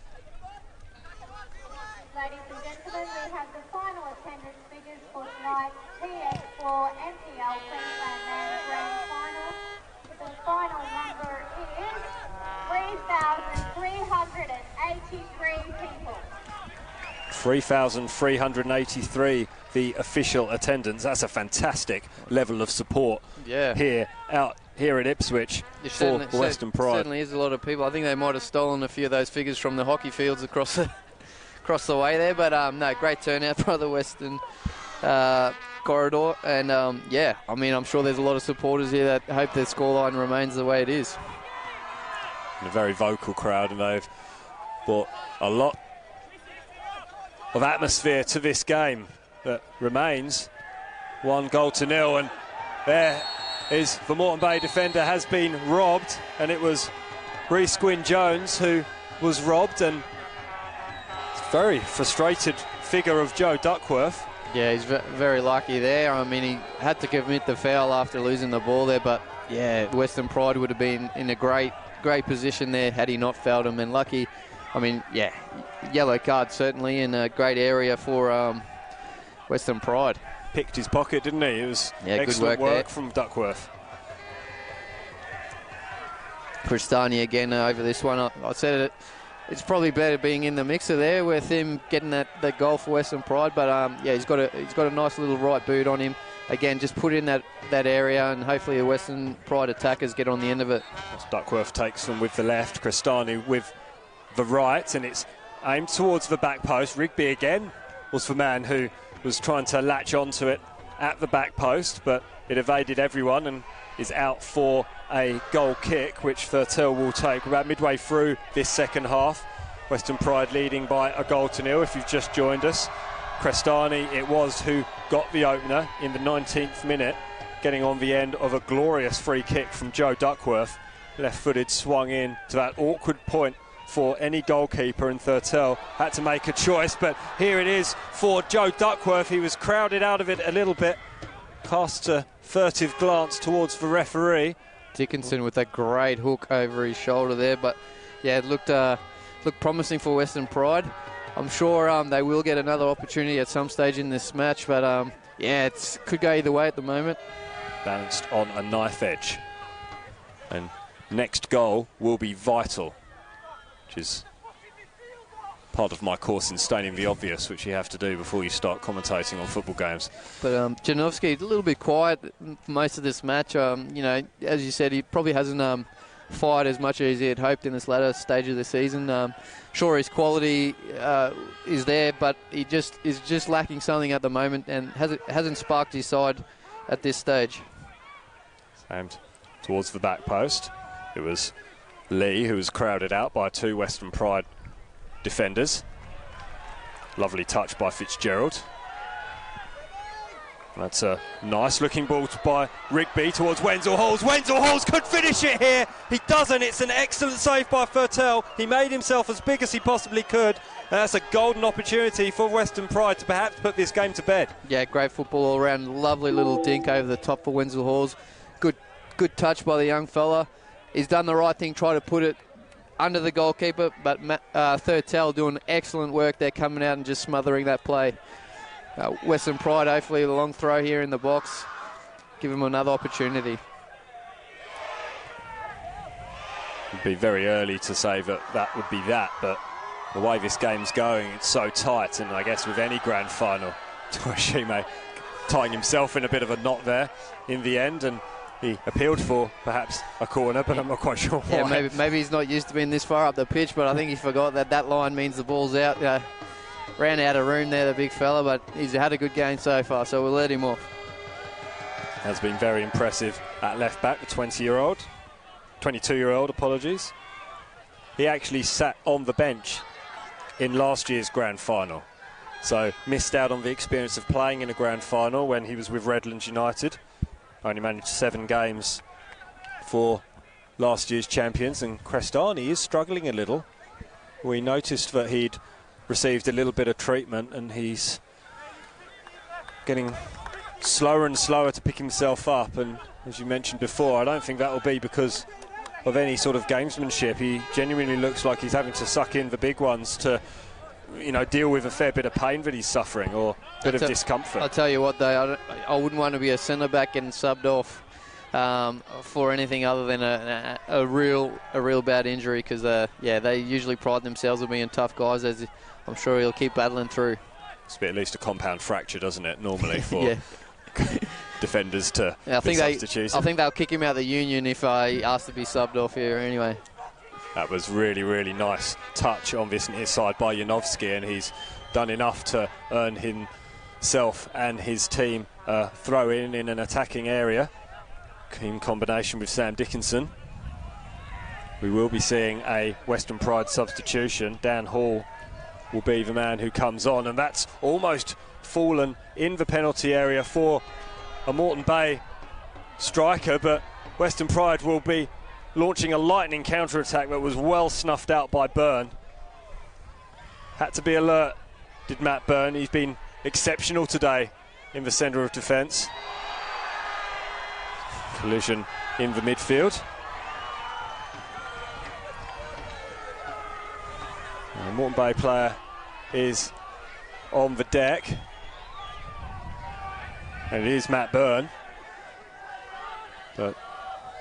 Ladies and gentlemen, we have the final attendance figures for tonight's TS4 NPL Queensland Men's Grand Final. The final number is 3,383 people. 3,383, the official attendance. That's a fantastic level of support here at Ipswich for Western Pride. Certainly is a lot of people. I think they might have stolen a few of those figures from the hockey fields across the way there. But no, great turnout by the Western corridor. And yeah, I mean, I'm sure there's a lot of supporters here that hope the scoreline remains the way it is. And a very vocal crowd, and they've brought a lot of atmosphere to this game that remains 1-0, and there is the Moreton Bay defender has been robbed, and it was Reece Gwynn-Jones who was robbed, and very frustrated figure of Joe Duckworth. Yeah, he's very lucky there. I mean, he had to commit the foul after losing the ball there, but yeah, Western Pride would have been in a great position there had he not fouled him, and lucky. I mean, yeah, yellow card certainly in a great area for Western Pride. Picked his pocket, didn't he? It was excellent work from Duckworth. Pristani again over this one. I said it. It's probably better being in the mixer there with him getting that goal for Western Pride. But yeah, he's got a nice little right boot on him. Again, just put in that area, and hopefully the Western Pride attackers get on the end of it. Duckworth takes them with the left, Crestani with the right, and it's aimed towards the back post. Rigby again was the man who was trying to latch onto it at the back post, but it evaded everyone and is out for a goal kick, which Thurtell will take. We're about midway through this second half. Western Pride leading by a goal to nil if you've just joined us. Crestani it was who got the opener in the 19th minute, getting on the end of a glorious free kick from Joe Duckworth. Left-footed, swung in to that awkward point for any goalkeeper, and Thurtell had to make a choice, but here it is for Joe Duckworth. He was crowded out of it a little bit, cast a furtive glance towards the referee. Dickinson with a great hook over his shoulder there, but yeah, it looked promising for Western Pride. I'm sure they will get another opportunity at some stage in this match, but yeah, it could go either way at the moment. Balanced on a knife edge, and next goal will be vital, which is part of my course in stating the obvious, which you have to do before you start commentating on football games. But Janowski a little bit quiet for most of this match. You know, as you said, he probably hasn't fired as much as he had hoped in this latter stage of the season. Sure, his quality is there, but he is just lacking something at the moment, and hasn't sparked his side at this stage. Aimed towards the back post. It was Lee who was crowded out by two Western Pride defenders. Lovely touch by Fitzgerald. That's a nice looking ball by Rigby towards Wenzel Halls. Wenzel Halls could finish it here. He doesn't. It's an excellent save by Thurtell. He made himself as big as he possibly could. And that's a golden opportunity for Western Pride to perhaps put this game to bed. Yeah, great football all around. Lovely little dink over the top for Wenzel Halls. Good touch by the young fella. He's done the right thing, try to put it under the goalkeeper, but Thurtell doing excellent work there, coming out and just smothering that play. Western Pride, hopefully a long throw here in the box. Give him another opportunity. It'd be very early to say that would be that, but the way this game's going, it's so tight, and I guess with any grand final, Toashime tying himself in a bit of a knot there in the end, and he appealed for perhaps a corner, but I'm not quite sure why. Yeah, maybe he's not used to being this far up the pitch, but I think he forgot that line means the ball's out. Ran out of room there, the big fella, but he's had a good game so far, so we'll let him off. Has been very impressive at left back, the 22-year-old, apologies. He actually sat on the bench in last year's grand final, so missed out on the experience of playing in a grand final when he was with Redlands United. Only managed 7 games for last year's champions, and Crestani is struggling a little. We noticed that he'd received a little bit of treatment, and he's getting slower and slower to pick himself up, and as you mentioned before, I don't think that will be because of any sort of gamesmanship. He genuinely looks like he's having to suck in the big ones to, you know, deal with a fair bit of pain that he's suffering, or a bit of discomfort. I'll tell you what, though, I wouldn't want to be a centre-back getting subbed off for anything other than a real bad injury, because yeah, they usually pride themselves on being tough guys, as I'm sure he'll keep battling through. It's at least a compound fracture, doesn't it, normally, for yeah. defenders to I think substitute. I think they'll kick him out of the union if he asks to be subbed off here anyway. That was really, really nice touch on this near side by Janowski, and he's done enough to earn himself and his team a throw in an attacking area in combination with Sam Dickinson. We will be seeing a Western Pride substitution. Dan Hall will be the man who comes on, and that's almost fallen in the penalty area for a Moreton Bay striker, but Western Pride will be launching a lightning counter-attack that was well snuffed out by Byrne. Had to be alert, did Matt Byrne. He's been exceptional today in the centre of defence. Collision in the midfield. A Moreton Bay player is on the deck, and it is Matt Byrne, but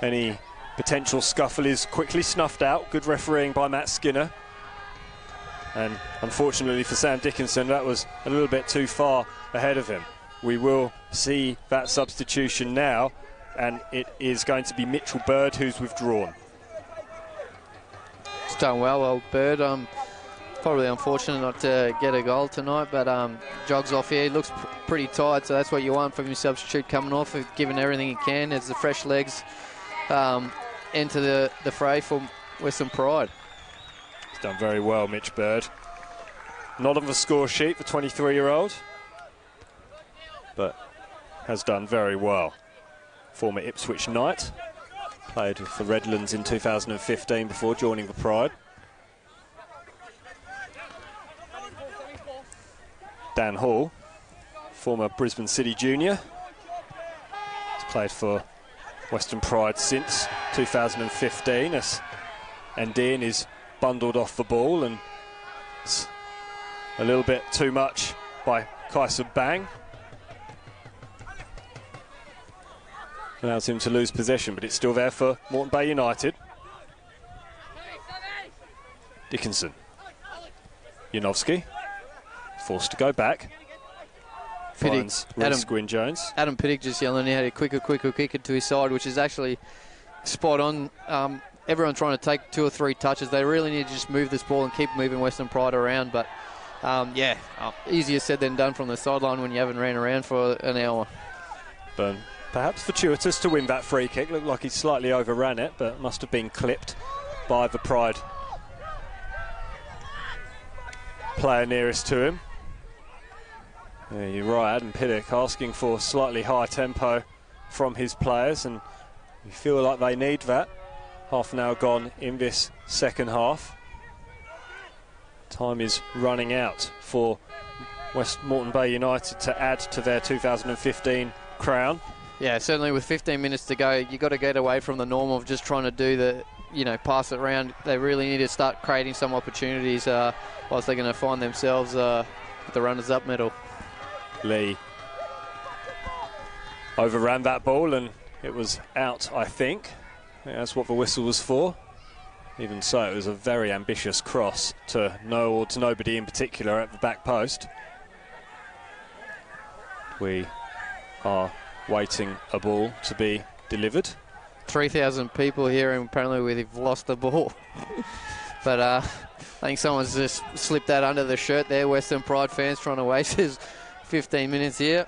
any potential scuffle is quickly snuffed out. Good refereeing by Matt Skinner, and unfortunately for Sam Dickinson, that was a little bit too far ahead of him. We will see that substitution now, and it is going to be Mitchell Bird who's withdrawn. It's done well, old Bird. Probably unfortunate not to get a goal tonight, but jogs off here. He looks pretty tired, so that's what you want from your substitute coming off, giving everything he can as the fresh legs enter the fray for Western Pride. He's done very well, Mitch Bird. Not on the score sheet, the 23-year-old, but has done very well. Former Ipswich Knight, played for Redlands in 2015 before joining the Pride. Dan Hall, former Brisbane City junior, has played for Western Pride since 2015 as Andean is bundled off the ball, and it's a little bit too much by Kaisa Bang. Allows him to lose possession, but it's still there for Moreton Bay United. Dickinson. Janowski. Forced to go back. Finds Gwyn Jones. Adam Pittick just yelling out a quicker to his side, which is actually spot on. Everyone trying to take 2 or 3 touches. They really need to just move this ball and keep moving Western Pride around. But, easier said than done from the sideline when you haven't ran around for an hour. But perhaps fortuitous to win that free kick. Looked like he slightly overran it, but must have been clipped by the Pride player nearest to him. Yeah, you're right, Adam Pittick asking for slightly higher tempo from his players, and you feel like they need that. Half an hour gone in this second half. Time is running out for Moreton Bay United to add to their 2015 crown. Yeah, certainly with 15 minutes to go, you've got to get away from the norm of just trying to do the, pass it around. They really need to start creating some opportunities whilst they're going to find themselves at the runners-up medal. Lee overran that ball and it was out, I think. That's what the whistle was for. Even so, it was a very ambitious cross to nobody in particular at the back post. We are waiting a ball to be delivered. 3,000 people here, and apparently we've lost the ball. But I think someone's just slipped that under the shirt there. Western Pride fans trying to waste his 15 minutes here.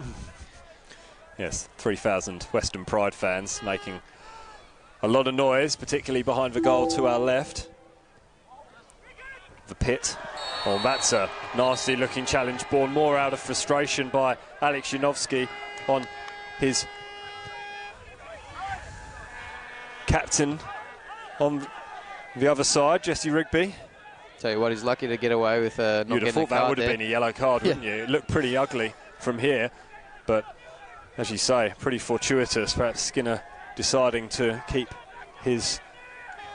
Yes, 3,000 Western Pride fans making a lot of noise, particularly behind the goal to our left. The pit. Oh, that's a nasty looking challenge, born more out of frustration by Alex Janowski on his captain on the other side, Jesse Rigby. Tell you what, he's lucky to get away with not getting a card. You'd have thought that would have been a yellow card, wouldn't you? It looked pretty ugly from here, but as you say, pretty fortuitous. Perhaps Skinner deciding to keep his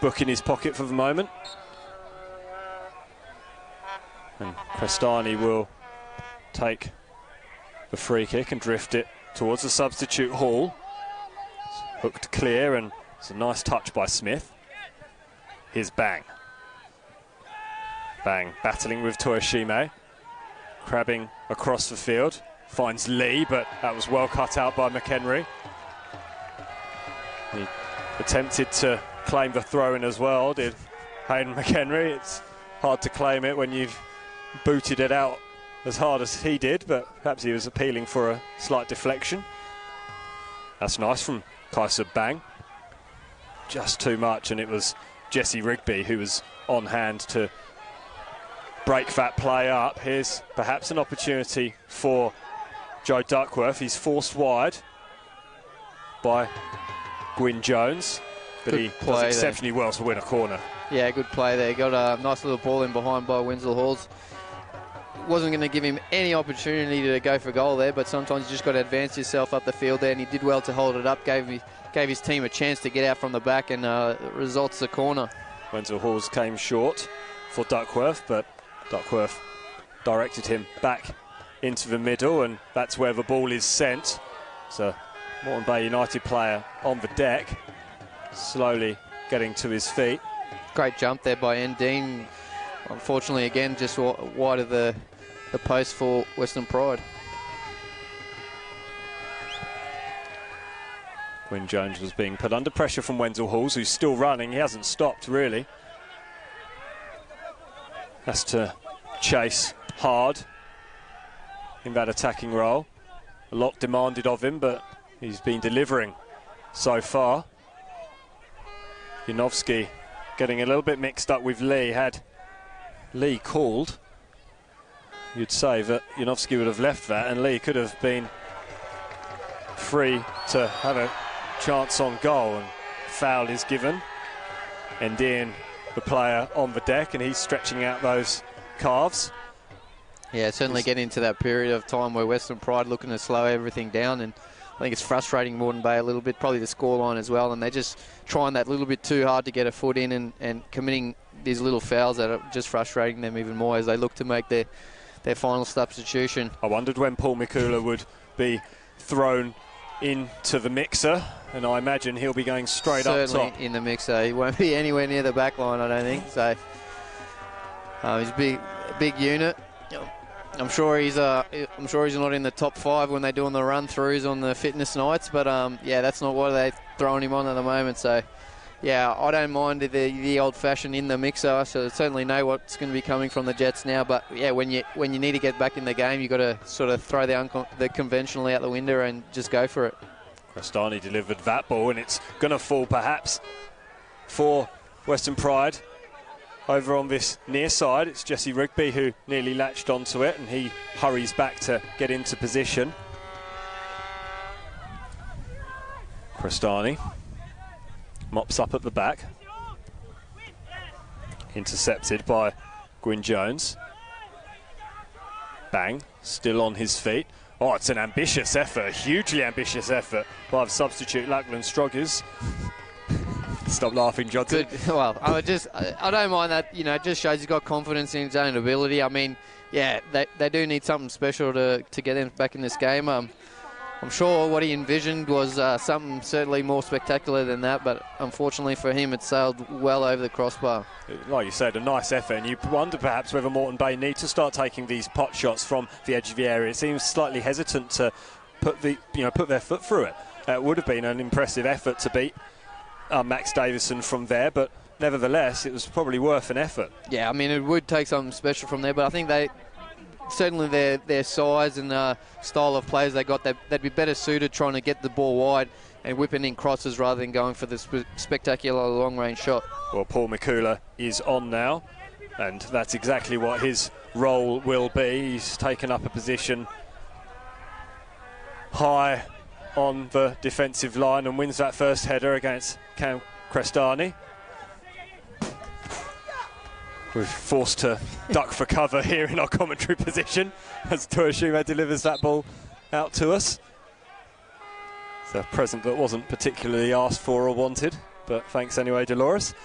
book in his pocket for the moment. And Crestani will take the free kick and drift it towards the substitute Hall. It's hooked clear, and it's a nice touch by Smith. Here's Bang. Bang battling with Toyoshime, crabbing across the field, finds Lee, but that was well cut out by McHenry. He attempted to claim the throw-in as well, did Hayden McHenry. It's hard to claim it when you've booted it out as hard as he did, but perhaps he was appealing for a slight deflection. That's nice from Kaisa Bang. Just too much, and it was Jesse Rigby who was on hand to break that play up. Here's perhaps an opportunity for Joe Duckworth. He's forced wide by Gwyn Jones, but good, he does exceptionally well to win a corner. Yeah, good play there. Got a nice little ball in behind by Winslow Halls. Wasn't going to give him any opportunity to go for goal there, but sometimes you just got to advance yourself up the field there, and he did well to hold it up, gave his team a chance to get out from the back, and results the corner. Winslow Halls came short for Duckworth, but Duckworth directed him back into the middle, and that's where the ball is sent. So Moreton Bay United player on the deck, slowly getting to his feet. Great jump there by Dean. Unfortunately, again, just wide of the post for Western Pride. Gwyn Jones was being put under pressure from Wenzel Halls, who's still running. He hasn't stopped, really. Has to chase hard in that attacking role. A lot demanded of him, but he's been delivering so far. Yanovsky getting a little bit mixed up with Lee. Had Lee called, you'd say that Yanovsky would have left that, and Lee could have been free to have a chance on goal, and foul is given. Ndian, the player on the deck, and he's stretching out those calves. Yeah, certainly getting into that period of time where Western Pride looking to slow everything down, and I think it's frustrating Moreton Bay a little bit, probably the scoreline as well, and they're just trying that little bit too hard to get a foot in and committing these little fouls that are just frustrating them even more as they look to make their final substitution. I wondered when Paul Mikula would be thrown into the mixer, and I imagine he'll be going straight up top. Certainly in the mixer. He won't be anywhere near the back line, I don't think. So he's a big unit. I'm sure he's not in the top 5 when they're doing the run-throughs on the fitness nights, but yeah, that's not what they're throwing him on at the moment. So yeah, I don't mind the old-fashioned in the mixer. So certainly know what's going to be coming from the Jets now. But yeah, when you need to get back in the game, you got to sort of throw the conventional out the window and just go for it. Crestani delivered that ball, and it's going to fall perhaps for Western Pride. Over on this near side, it's Jesse Rigby who nearly latched onto it, and he hurries back to get into position. Crestani mops up at the back. Intercepted by Gwyn Jones. Bang, still on his feet. Oh, it's an ambitious effort, a hugely ambitious effort by the substitute Lachlan Stroggers. Stop laughing, Johnson. Good. Well, I don't mind that. It just shows he's got confidence in his own ability. I mean, yeah, they do need something special to get him back in this game. I'm sure what he envisioned was something certainly more spectacular than that, but unfortunately for him, it sailed well over the crossbar. Like you said, a nice effort, and you wonder perhaps whether Moreton Bay need to start taking these pot shots from the edge of the area. It seems slightly hesitant to put their foot through it. It would have been an impressive effort to beat Max Davison from there, but nevertheless, it was probably worth an effort. Yeah, I mean, it would take something special from there, but I think certainly their size and style of players they got, they'd be better suited trying to get the ball wide and whipping in crosses rather than going for this spectacular long-range shot. Well, Paul Mikula is on now, and that's exactly what his role will be. He's taken up a position high on the defensive line and wins that first header against Cam Crestani. We're forced to duck for cover here in our commentary position as Tuashima delivers that ball out to us. It's a present that wasn't particularly asked for or wanted, but thanks anyway, Dolores.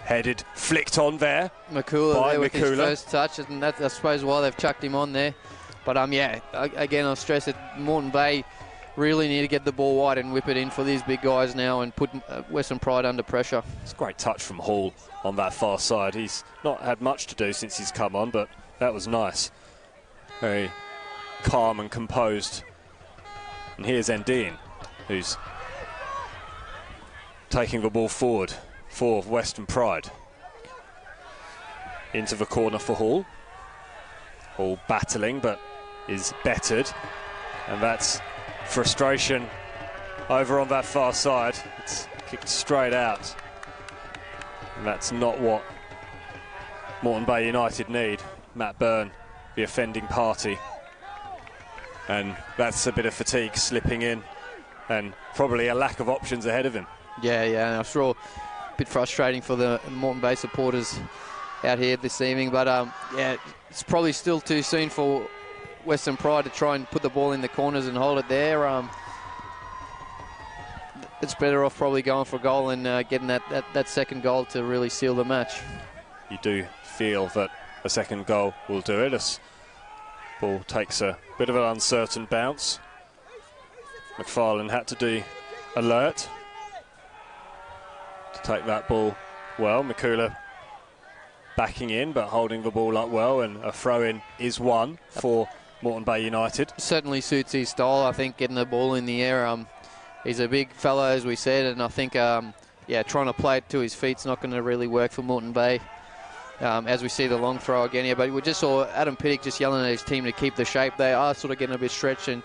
Headed, flicked on there. Mikula there with his first touch, and that's, I suppose, why they've chucked him on there. But yeah, again, I'll stress that Moreton Bay really need to get the ball wide and whip it in for these big guys now and put Western Pride under pressure. It's a great touch from Hall on that far side. He's not had much to do since he's come on, but that was nice. Very calm and composed. And here's Ndian, who's taking the ball forward for Western Pride. Into the corner for Hall. Hall battling, but is bettered, and that's frustration over on that far side. It's kicked straight out, and that's not what Moreton Bay United need. Matt Byrne, the offending party, and that's a bit of fatigue slipping in, and probably a lack of options ahead of him. Yeah, I'm sure a bit frustrating for the Moreton Bay supporters out here this evening, but yeah, it's probably still too soon for Western Pride to try and put the ball in the corners and hold it there. It's better off probably going for a goal and getting that second goal to really seal the match. You do feel that a second goal will do it. This ball takes a bit of an uncertain bounce. McFarlane had to be alert to take that ball well. Mikula backing in but holding the ball up well, and a throw-in is won for Moreton Bay United. Certainly suits his style, I think, getting the ball in the air. He's a big fellow, as we said, and I think, yeah, trying to play it to his feet's not going to really work for Moreton Bay. as we see the long throw again here. But we just saw Adam Pittick just yelling at his team to keep the shape. They are sort of getting a bit stretched, and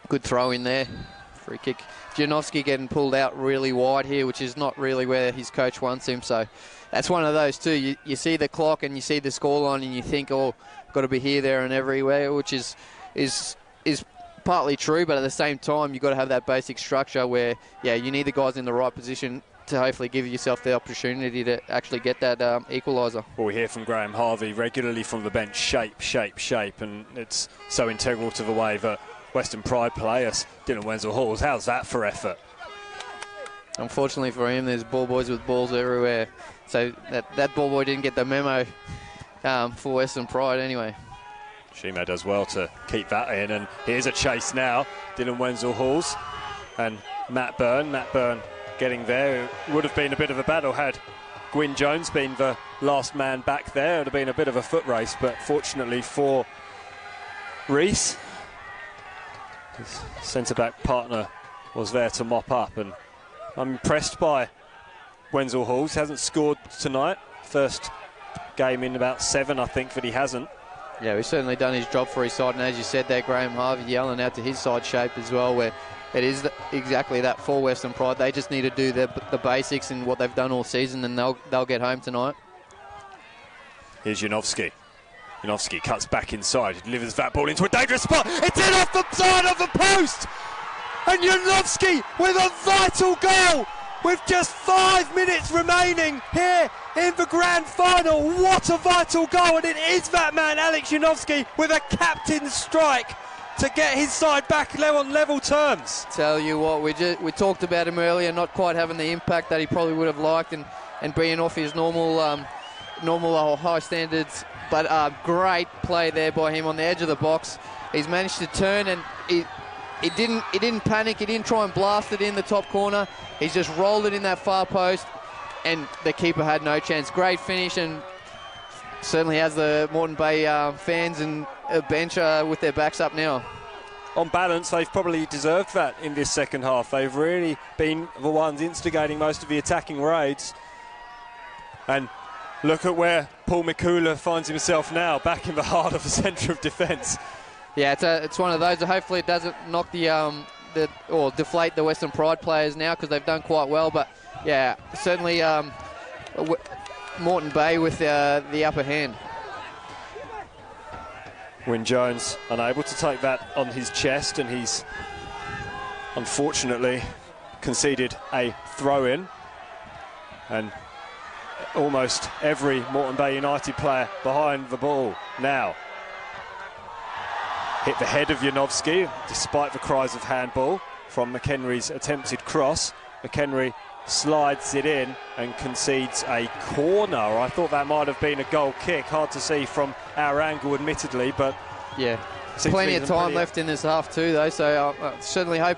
good throw in there. Free kick. Janowski getting pulled out really wide here, which is not really where his coach wants him. So that's one of those too. You see the clock and you see the scoreline and you think, oh, got to be here, there and everywhere, which is partly true, but at the same time, you've got to have that basic structure where, yeah, you need the guys in the right position to hopefully give yourself the opportunity to actually get that equaliser. Well, we hear from Graham Harvey regularly from the bench, shape, and it's so integral to the way that Western Pride play us. Dylan Wenzel-Halls, how's that for effort? Unfortunately for him, there's ball boys with balls everywhere. So that ball boy didn't get the memo for Western Pride anyway. Shimo does well to keep that in, and here's a chase now. Dylan Wenzel-Halls and Matt Byrne. Matt Byrne getting there. It would have been a bit of a battle had Gwyn Jones been the last man back there. It would have been a bit of a foot race, but fortunately for Reese, his centre-back partner was there to mop up, and I'm impressed by Wenzel-Halls. Hasn't scored tonight. First game in about 7, I think, that he hasn't. Yeah, he's certainly done his job for his side, and as you said there, Graham Harvey yelling out to his side shape as well, where it is exactly that for Western Pride. They just need to do the basics and what they've done all season, and they'll get home tonight. Here's Janowski. Janowski cuts back inside. He delivers that ball into a dangerous spot. It's in off the side of the post! And Janowski with a vital goal with just 5 minutes remaining here in the grand final. What a vital goal, and it is that man, Alex Janowski, with a captain's strike to get his side back on level terms. Tell you what, we talked about him earlier, not quite having the impact that he probably would have liked, and being off his normal high standards, but great play there by him on the edge of the box. He's managed to turn, and he didn't panic. He didn't try and blast it in the top corner. He's just rolled it in that far post, and the keeper had no chance. Great finish, and certainly has the Moreton Bay fans and bench with their backs up now. On balance, they've probably deserved that in this second half. They've really been the ones instigating most of the attacking raids. And look at where Paul Mikula finds himself now, back in the heart of the centre of defence. Yeah, it's one of those. Hopefully it doesn't knock or deflate the Western Pride players now, because they've done quite well. But yeah, certainly Moreton Bay with the upper hand. Gwyn Jones unable to take that on his chest, and he's unfortunately conceded a throw-in. And almost every Moreton Bay United player behind the ball now. Hit the head of Janowski, despite the cries of handball from McHenry's attempted cross. McHenry slides it in and concedes a corner. I thought that might have been a goal kick. Hard to see from our angle, admittedly, but yeah, plenty of time left in this half too, though. So I certainly hope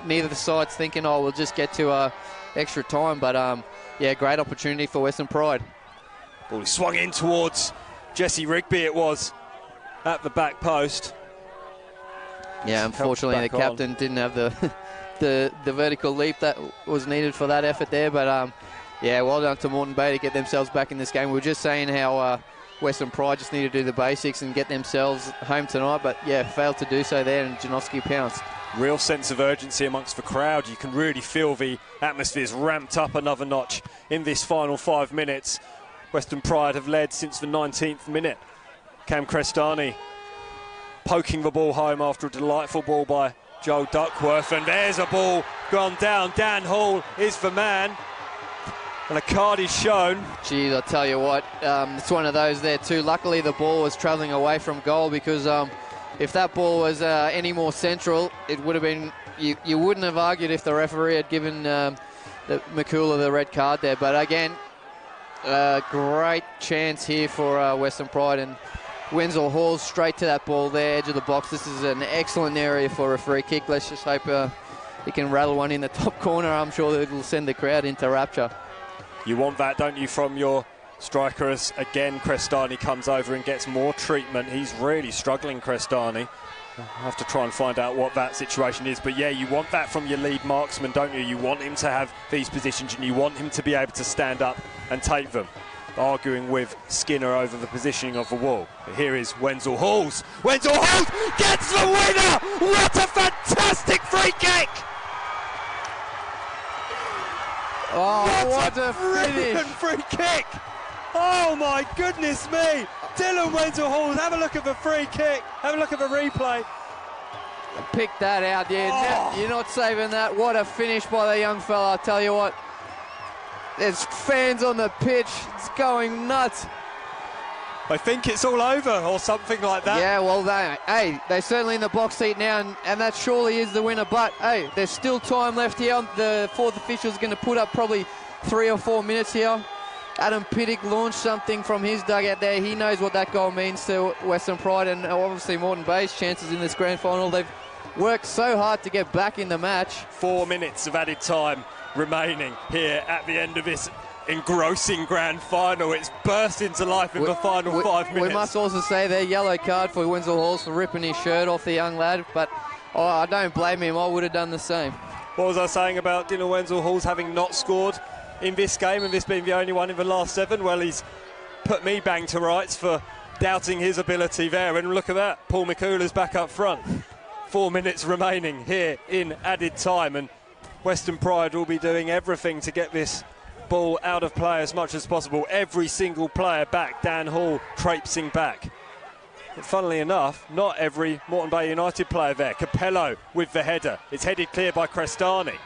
neither the side's thinking, "Oh, we'll just get to extra time." But yeah, great opportunity for Western Pride. Ball swung in towards Jesse Rigby. It was at the back post. Yeah, unfortunately the captain didn't have the vertical leap that was needed for that effort there. But yeah, well done to Moreton Bay to get themselves back in this game. We were just saying how Western Pride just need to do the basics and get themselves home tonight. But yeah, failed to do so there, and Janowski pounced. Real sense of urgency amongst the crowd. You can really feel the atmosphere's ramped up another notch in this final 5 minutes. Western Pride have led since the 19th minute. Cam Crestani poking the ball home after a delightful ball by Joel Duckworth, and there's a ball gone down. Dan Hall is the man, and a card is shown. Geez, I tell you what, it's one of those there too. Luckily the ball was travelling away from goal, because if that ball was any more central, it would have been, you wouldn't have argued if the referee had given Mikula the red card there. But again, great chance here for Western Pride, and Wenzel-Halls straight to that ball there, edge of the box. This is an excellent area for a free kick. Let's just hope he can rattle one in the top corner. I'm sure it will send the crowd into rapture. You want that, don't you, from your striker? As again Crestani comes over and gets more treatment. He's really struggling, Crestani. I'll have to try and find out what that situation is. But yeah, you want that from your lead marksman, don't you? You want him to have these positions and you want him to be able to stand up and take them. Arguing with Skinner over the positioning of the wall. But here is Wenzel Halls. Wenzel Halls gets the winner! What a fantastic free kick! Oh, what a brilliant free kick! Oh my goodness me! Dylan Wenzel Halls, have a look at the free kick, have a look at the replay. Pick that out, yeah. You're not saving that. What a finish by the young fella, I tell you what. There's fans on the pitch, it's going nuts. I think it's all over or something like that. Yeah, well, they're certainly in the box seat now, and that surely is the winner. But, hey, there's still time left here. The fourth official's going to put up probably 3 or 4 minutes here. Adam Pittick launched something from his dugout there. He knows what that goal means to Western Pride and obviously Moreton Bay's chances in this grand final. They've worked so hard to get back in the match. 4 minutes of added time remaining here at the end of this engrossing grand final. It's burst into life in the final 5 minutes. We must also say their yellow card for Wenzel Halls for ripping his shirt off the young lad, but I don't blame him. I would have done the same. What was I saying about Dylan Wenzel Halls having not scored in this game and this being the only one in the last 7? Well, he's put me bang to rights for doubting his ability there, and look at that, Paul McCulla's back up front. 4 minutes remaining here in added time, and Western Pride will be doing everything to get this ball out of play as much as possible. Every single player back. Dan Hall traipsing back. But funnily enough, not every Moreton Bay United player there. Capello with the header. It's headed clear by Crestani.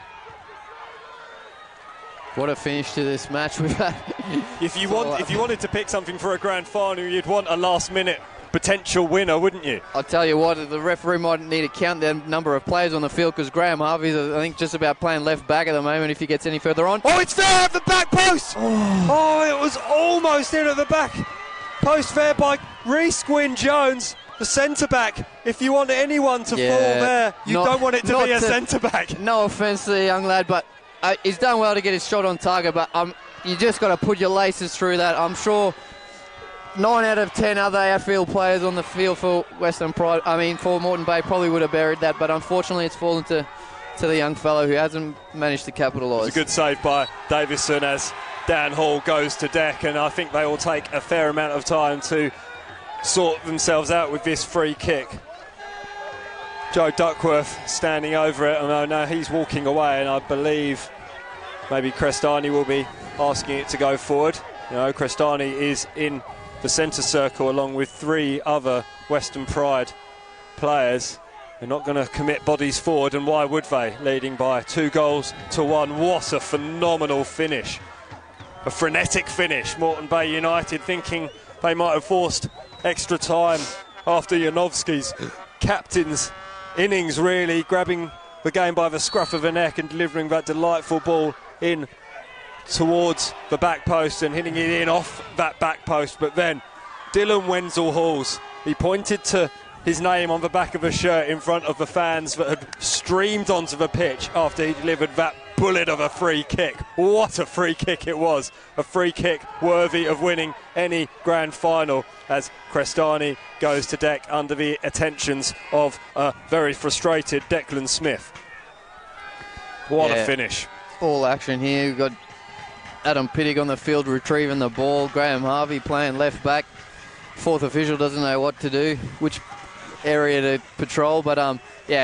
What a finish to this match we've had. If you wanted to pick something for a grand final, you'd want a last-minute potential winner, wouldn't you? I'll tell you what, the referee might need to count the number of players on the field, because Graham Harvey's, I think, just about playing left back at the moment if he gets any further on. Oh, it's there at the back post! Oh, it was almost in at the back post there by Reece Gwynn-Jones, the centre-back. If you want anyone to fall there, you don't want it to be a centre-back. No offence to the young lad, but he's done well to get his shot on target, but you just got to put your laces through that. I'm sure 9 out of 10 other outfield players on the field for Western Pride, for Moreton Bay, probably would have buried that, but unfortunately it's fallen to the young fellow who hasn't managed to capitalise. It's a good save by Davison as Dan Hall goes to deck, and I think they will take a fair amount of time to sort themselves out with this free kick. Joe Duckworth standing over it, and now he's walking away, and I believe maybe Crestani will be asking it to go forward. Crestani is in the centre circle along with 3 other Western Pride players. They're not going to commit bodies forward, and why would they? Leading by 2-1. What a phenomenal finish. A frenetic finish. Moreton Bay United thinking they might have forced extra time after Janowski's captain's innings, really grabbing the game by the scruff of the neck and delivering that delightful ball in towards the back post and hitting it in off that back post. But then Dylan Wenzel Halls, he pointed to his name on the back of a shirt in front of the fans that had streamed onto the pitch after he delivered that bullet of a free kick. What a free kick it was. A free kick worthy of winning any grand final, as Crestani goes to deck under the attentions of a very frustrated Declan Smith. What a finish. All action here. We've got Adam Pittick on the field retrieving the ball. Graham Harvey playing left back. Fourth official doesn't know what to do, which area to patrol, but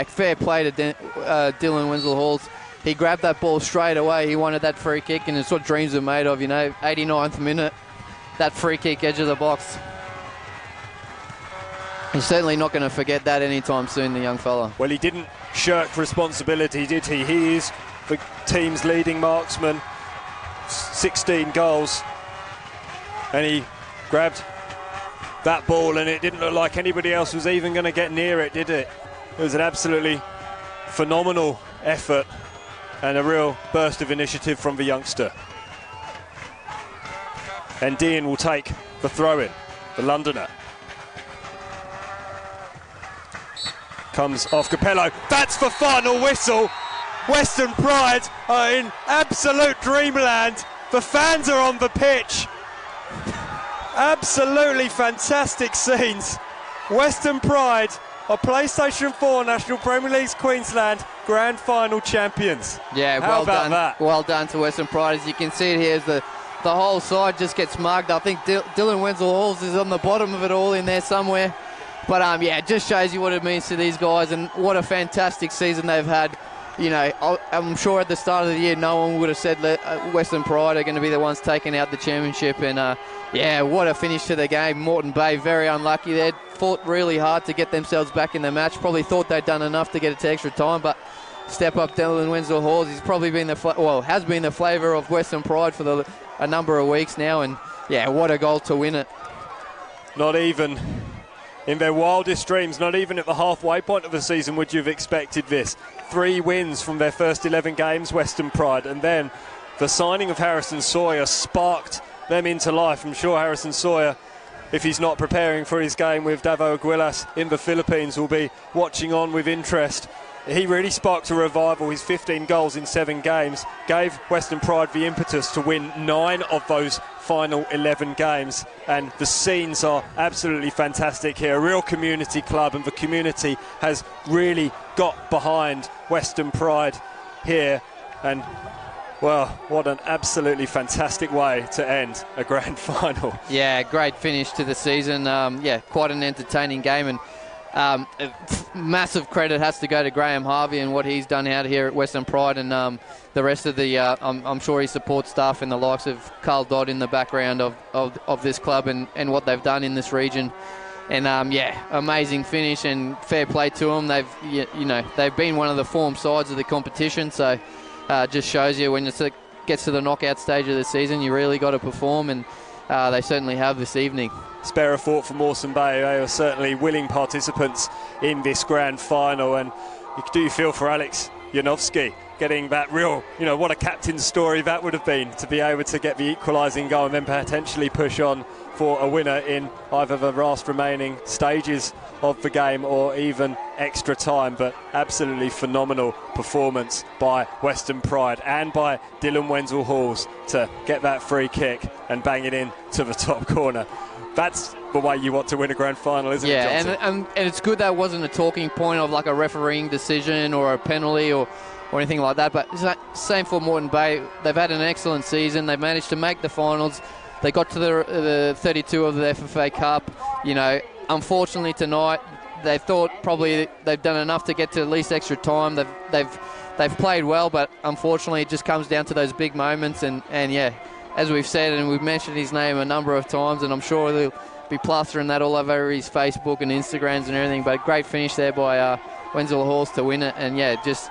fair play to Dylan Wenzel Halls. He grabbed that ball straight away. He wanted that free kick, and it's what dreams are made of, 89th minute, that free kick, edge of the box. He's certainly not going to forget that anytime soon, the young fella. Well, he didn't shirk responsibility, did he? He is the team's leading marksman, 16 goals, and he grabbed that ball, and it didn't look like anybody else was even going to get near it, did it? It was an absolutely phenomenal effort and a real burst of initiative from the youngster. And Dean will take the throw-in, the Londoner. Comes off Capello. That's the final whistle. Western Pride are in absolute dreamland. The fans are on the pitch. Absolutely fantastic scenes. Western Pride are PlayStation 4 National Premier League's Queensland Grand Final champions. Yeah, How well about done. that? Well done to Western Pride. As you can see it here, as the whole side just gets mugged. I think Dylan Wenzel-Halls is on the bottom of it all in there somewhere. But yeah, it just shows you what it means to these guys and what a fantastic season they've had. You know, I'm sure at the start of the year no one would have said Western Pride are going to be the ones taking out the championship. And yeah, what a finish to the game. Moreton Bay, very unlucky. They fought really hard to get themselves back in the match. Probably thought they'd done enough to get it to extra time, but step up Dylan Wenzel-Halls. He's probably been has been the flavour of Western Pride for a number of weeks now. And yeah, what a goal to win it. Not even in their wildest dreams, not even at the halfway point of the season would you have expected this. 3 wins from their first 11 games, Western Pride, and then the signing of Harrison Sawyer sparked them into life. I'm sure Harrison Sawyer, if he's not preparing for his game with Davao Aguilas in the Philippines, will be watching on with interest. He really sparked a revival. His 15 goals in 7 games gave Western Pride the impetus to win 9 of those final 11 games. And the scenes are absolutely fantastic here. A real community club, and the community has really got behind Western Pride here. And, well, what an absolutely fantastic way to end a grand final. Yeah, great finish to the season. Yeah, quite an entertaining game. And massive credit has to go to Graham Harvey and what he's done out here at Western Pride, and the rest of the I'm sure his support staff and the likes of Carl Dodd in the background of this club and what they've done in this region. And yeah, amazing finish and fair play to them. They've been one of the form sides of the competition, so just shows you when it gets to the knockout stage of the season, you really got to perform, and they certainly have this evening. Spare a thought for Moreton Bay. They are certainly willing participants in this grand final, and do you feel for Alex Janowski getting that real, what a captain's story that would have been, to be able to get the equalising goal and then potentially push on for a winner in either the last remaining stages of the game or even extra time. But absolutely phenomenal performance by Western Pride and by Dylan Wenzel-Halls to get that free kick and bang it in to the top corner. That's the way you want to win a grand final, isn't it, Johnson? Yeah, and it's good that wasn't a talking point of like a refereeing decision or a penalty or anything like that. But same for Moreton Bay. They've had an excellent season. They've managed to make the finals. They got to the 32 of the FFA Cup. Unfortunately tonight, they thought probably they've done enough to get to at least extra time. They've played well, but unfortunately it just comes down to those big moments. And yeah, as we've said, and we've mentioned his name a number of times, and I'm sure they'll be plastering that all over his Facebook and Instagrams and everything. But great finish there by Wenzel-Halls to win it. And yeah, just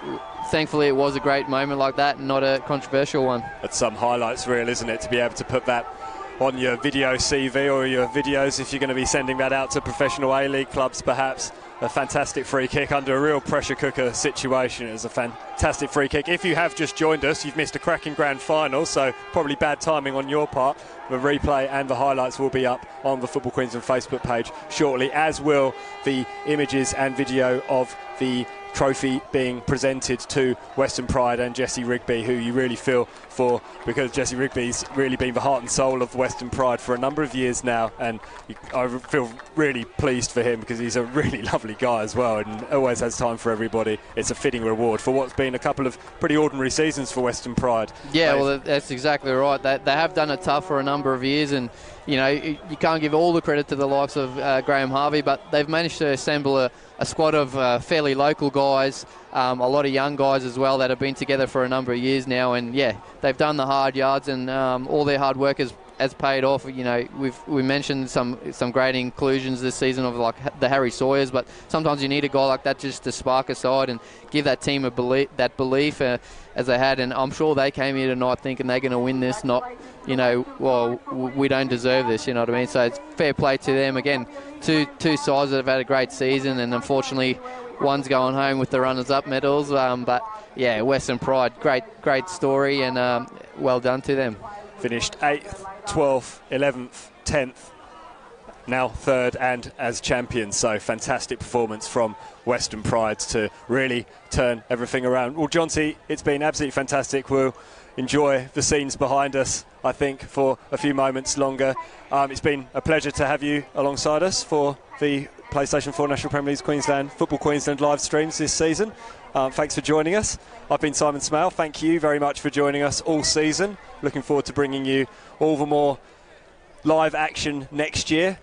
thankfully it was a great moment like that and not a controversial one. That's some highlights reel, isn't it, to be able to put that on your video CV or your videos if you're going to be sending that out to professional A-League clubs perhaps. A fantastic free kick under a real pressure cooker situation. It was a fantastic free kick. If you have just joined us, you've missed a cracking grand final, so probably bad timing on your part. The replay and the highlights will be up on the Football Queensland Facebook page shortly, as will the images and video of the trophy being presented to Western Pride and Jesse Rigby, who you really feel for, because Jesse Rigby's really been the heart and soul of Western Pride for a number of years now, and I feel really pleased for him because he's a really lovely guy as well and always has time for everybody. It's a fitting reward for what's been a couple of pretty ordinary seasons for Western Pride. Yeah, well, that's exactly right. They have done it tough for a number of years, and you can't give all the credit to the likes of Graham Harvey, but they've managed to assemble a squad of fairly local guys, a lot of young guys as well that have been together for a number of years now, and yeah, they've done the hard yards, and all their hard work has paid off. We mentioned some great inclusions this season of like the Harry Sawyers, but sometimes you need a guy like that just to spark a side and give that team that belief as they had. And I'm sure they came here tonight thinking they're going to win this, not we don't deserve this, you know what I mean? So it's fair play to them. Again, two sides that have had a great season, and unfortunately one's going home with the runners-up medals. But yeah, Western Pride, great story, and well done to them. Finished 8th, 12th, 11th, 10th, now 3rd and as champions. So fantastic performance from Western Pride to really turn everything around. Well, John C., it's been absolutely fantastic. We'll enjoy the scenes behind us, I think, for a few moments longer. It's been a pleasure to have you alongside us for the PlayStation 4 National Premier League Queensland Football Queensland live streams this season. Thanks for joining us. I've been Simon Smale. Thank you very much for joining us all season. Looking forward to bringing you all the more live action next year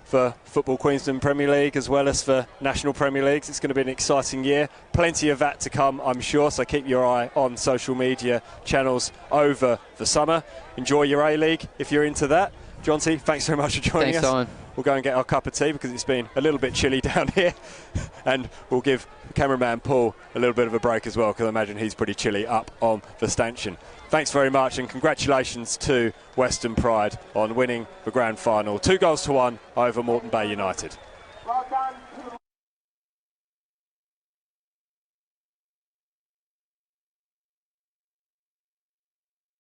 for Football Queensland Premier League as well as for National Premier Leagues. It's going to be an exciting year. Plenty of that to come, I'm sure, so keep your eye on social media channels over the summer. Enjoy your A-League if you're into that. Jonty, thanks very much for joining us. Simon. We'll go and get our cup of tea because it's been a little bit chilly down here. And we'll give cameraman Paul a little bit of a break as well because I imagine he's pretty chilly up on the stanchion. Thanks very much and congratulations to Western Pride on winning the grand final. 2-1 over Moreton Bay United. Well done to the